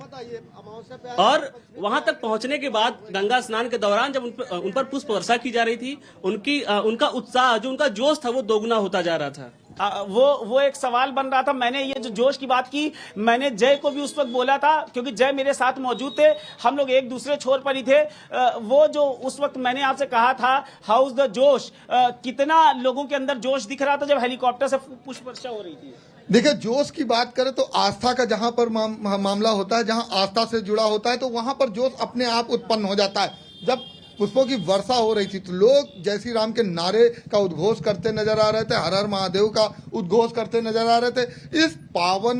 और वहां तक पहुंचने के बाद गंगा स्नान के दौरान जब उन पर पुष्प वर्षा की जा रही थी, उनका उत्साह, जो उनका जोश था, वो दोगुना होता जा रहा था। वो एक सवाल बन रहा था। मैंने ये जो जोश की बात की, मैंने जय को भी उस वक्त बोला था, क्योंकि जय मेरे साथ मौजूद थे, हम लोग एक दूसरे छोर पर ही थे। वो जो उस वक्त मैंने आपसे कहा था, हाउस द जोश, कितना लोगों के अंदर जोश दिख रहा था जब हेलीकॉप्टर से पुष्प वर्षा हो रही थी। देखिए, जोश की बात करें तो आस्था का जहां पर मामला होता है, जहां आस्था से जुड़ा होता है, तो वहां पर जोश अपने आप उत्पन्न हो जाता है। जब पुष्पों की वर्षा हो रही थी तो लोग जय श्री राम के नारे का उद्घोष करते नजर आ रहे थे, हर हर महादेव का उद्घोष करते नजर आ रहे थे। इस पावन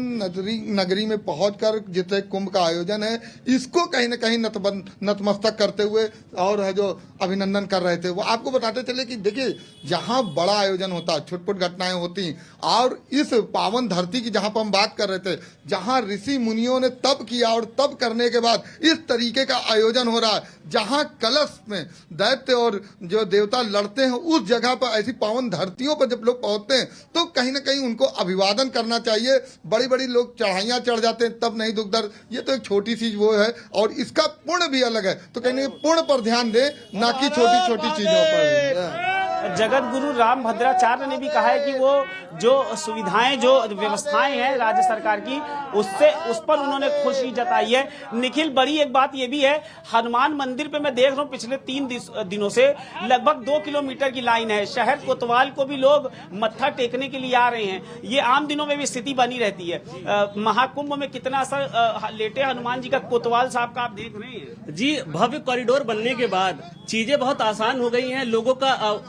नगरी में पहुंचकर जितने कुंभ का आयोजन है, इसको कहीं न कहीं नतमस्तक करते हुए और है जो अभिनंदन कर रहे थे। वो आपको बताते चले कि देखिए, जहां बड़ा आयोजन होता, छुटपुट घटनाएं होती, और इस पावन धरती की जहां पर हम बात कर रहे थे, जहां ऋषि मुनियों ने तप किया और तप करने के बाद इस तरीके का आयोजन हो रहा है, जहां कलश में दैत्य और जो देवता लड़ते हैं, उस जगह पर, ऐसी पावन धरतियों पर जब लोग पहुंचते हैं तो कहीं ना कहीं उनको अभिवादन करना चाहिए। बड़ी बड़ी लोग चढ़ाइयां चढ़ जाते हैं, तब नहीं दुख दर्द, ये तो एक छोटी सी वो है, और इसका पुण्य भी अलग है। तो कहीं ना पुण्य पर ध्यान दें, ना कि छोटी छोटी चीजों पर। जगत गुरु राम भद्राचार्य ने भी कहा है कि वो जो सुविधाएं, जो व्यवस्थाएं हैं राज्य सरकार की, उस पर उन्होंने खुशी जताई है। निखिल, बड़ी एक बात ये भी है, हनुमान मंदिर पे मैं देख रहा हूँ पिछले 3 दिनों से लगभग 2 किलोमीटर की लाइन है। शहर कोतवाल को भी लोग मत्था टेकने के लिए आ रहे हैं। ये आम दिनों में भी स्थिति बनी रहती है। महाकुंभ में कितना असर लेटे हनुमान जी का कोतवाल साहब का आप देख रहे हैं। जी, भव्य कॉरिडोर बनने के बाद चीजें बहुत आसान हो गई हैं। लोगों का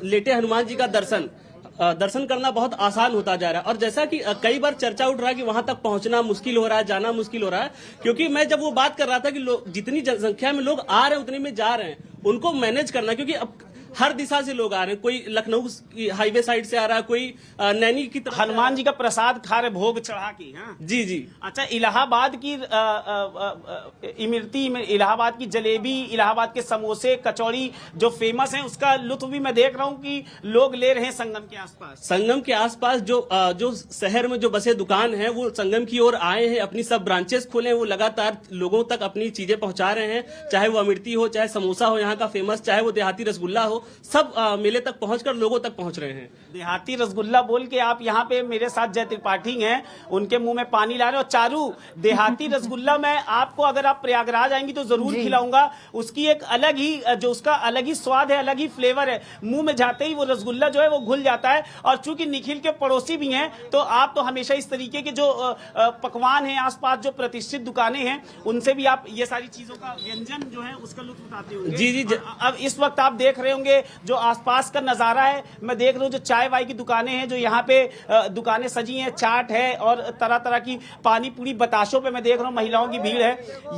लेटे हनुमान जी का दर्शन करना बहुत आसान होता जा रहा है। और जैसा कि कई बार चर्चा उठ रहा है कि वहां तक पहुंचना मुश्किल हो रहा है, जाना मुश्किल हो रहा है, क्योंकि मैं जब वो बात कर रहा था कि जितनी जनसंख्या में लोग आ रहे हैं उतने में जा रहे हैं, उनको मैनेज करना, क्योंकि अब हर दिशा से लोग आ रहे हैं। कोई लखनऊ की हाईवे साइड से आ रहा है, कोई नैनी की तरफ। हनुमान जी का प्रसाद खा रहे, भोग चढ़ा के। हाँ जी। अच्छा, इलाहाबाद की इमरती, इलाहाबाद की जलेबी, इलाहाबाद के समोसे, कचौड़ी जो फेमस हैं, उसका लुत्फ भी मैं देख रहा हूँ कि लोग ले रहे हैं संगम के आसपास। संगम के आसपास जो शहर में जो बसे दुकान है, वो संगम की ओर आए हैं, अपनी सब ब्रांचेस खोले, वो लगातार लोगों तक अपनी चीजें पहुंचा रहे हैं। चाहे वो अमृति हो, चाहे समोसा हो यहाँ का फेमस, चाहे वो देहाती रसगुल्ला हो, सब मेले तक पहुंचकर लोगों तक पहुंच रहे हैं। देहाती रसगुल्ला बोल के आप यहाँ पे मेरे साथ जय त्रिपाठी हैं, उनके मुंह में पानी ला रहे हो। चारू, देहाती रसगुल्ला मैं आपको, अगर आप प्रयागराज आएंगी तो जरूर खिलाऊंगा। उसकी एक अलग ही, जो उसका अलग ही स्वाद है, अलग ही फ्लेवर है। मुंह में जाते ही वो रसगुल्ला जो है वो घुल जाता है। और चूंकि निखिल के पड़ोसी भी हैं, तो आप तो हमेशा इस तरीके के जो पकवान हैं, आसपास जो प्रतिष्ठित दुकानें हैं, उनसे भी आप ये सारी चीजों का व्यंजन जो है उसका लुत्फ उठाते होंगे। जी। अब इस वक्त आप देख रहे होंगे जो आसपास का नजारा है, मैं देख रहा हूँ जो चाय वाय की दुकानें हैं, जो यहाँ पे दुकानें सजी हैं, चाट है और तरह तरह की पानी पूरी बताशों पे मैं देख रहा हूँ महिलाओं की भीड़ है।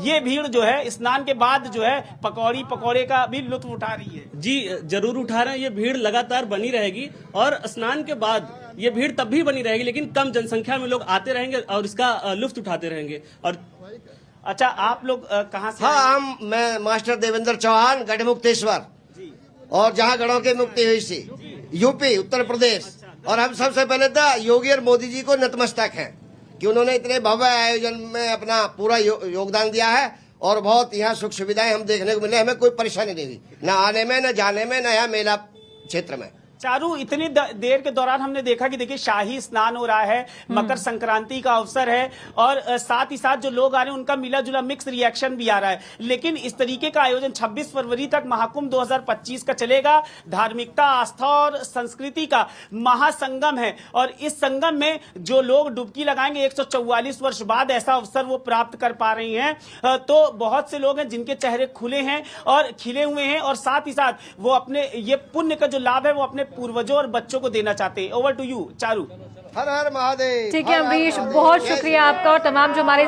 ये भीड़ जो है स्नान के बाद जो है पकौड़े का भी लुत्फ उठा रही है। जी, जरूर उठा रहे हैं। ये भीड़ लगातार बनी रहेगी और स्नान के बाद ये भीड़ तब भी बनी रहेगी, लेकिन कम जनसंख्या में लोग आते रहेंगे और इसका लुत्फ उठाते रहेंगे। और अच्छा, आप लोग कहाँ से? हाँ, मैं मास्टर देवेंद्र चौहान, गढ़मुक्तेश्वर, और जहाँ गढ़ों की मुक्ति हुई थी, यूपी, उत्तर प्रदेश। और हम सबसे पहले तो योगी और मोदी जी को नतमस्तक हैं कि उन्होंने इतने भव्य आयोजन में अपना पूरा योगदान दिया है। और बहुत यहाँ सुख सुविधाएं हम देखने को मिले, हमें कोई परेशानी नहीं हुई, न आने में, न जाने में, न यहाँ मेला क्षेत्र में। चारू, इतनी देर के दौरान हमने देखा कि देखिए शाही स्नान हो रहा है, मकर संक्रांति का अवसर है और साथ ही साथ जो लोग आ रहे हैं उनका मिला जुला मिक्स रिएक्शन भी आ रहा है। लेकिन इस तरीके का आयोजन 26 फरवरी तक महाकुंभ 2025 का चलेगा। धार्मिकता, आस्था और संस्कृति का महासंगम है और इस संगम में जो लोग डुबकी लगाएंगे 144 वर्ष बाद ऐसा अवसर वो प्राप्त कर पा रही हैं। तो बहुत से लोग हैं जिनके चेहरे खुले हैं और खिले हुए हैं और साथ ही साथ वो अपने ये पुण्य का जो लाभ है वो अपने पूर्वजों और बच्चों को देना चाहते हैं। Over to you Charu. हर हर महादेव। ठीक है अमरीश, बहुत शुक्रिया आपका और तमाम जो हमारे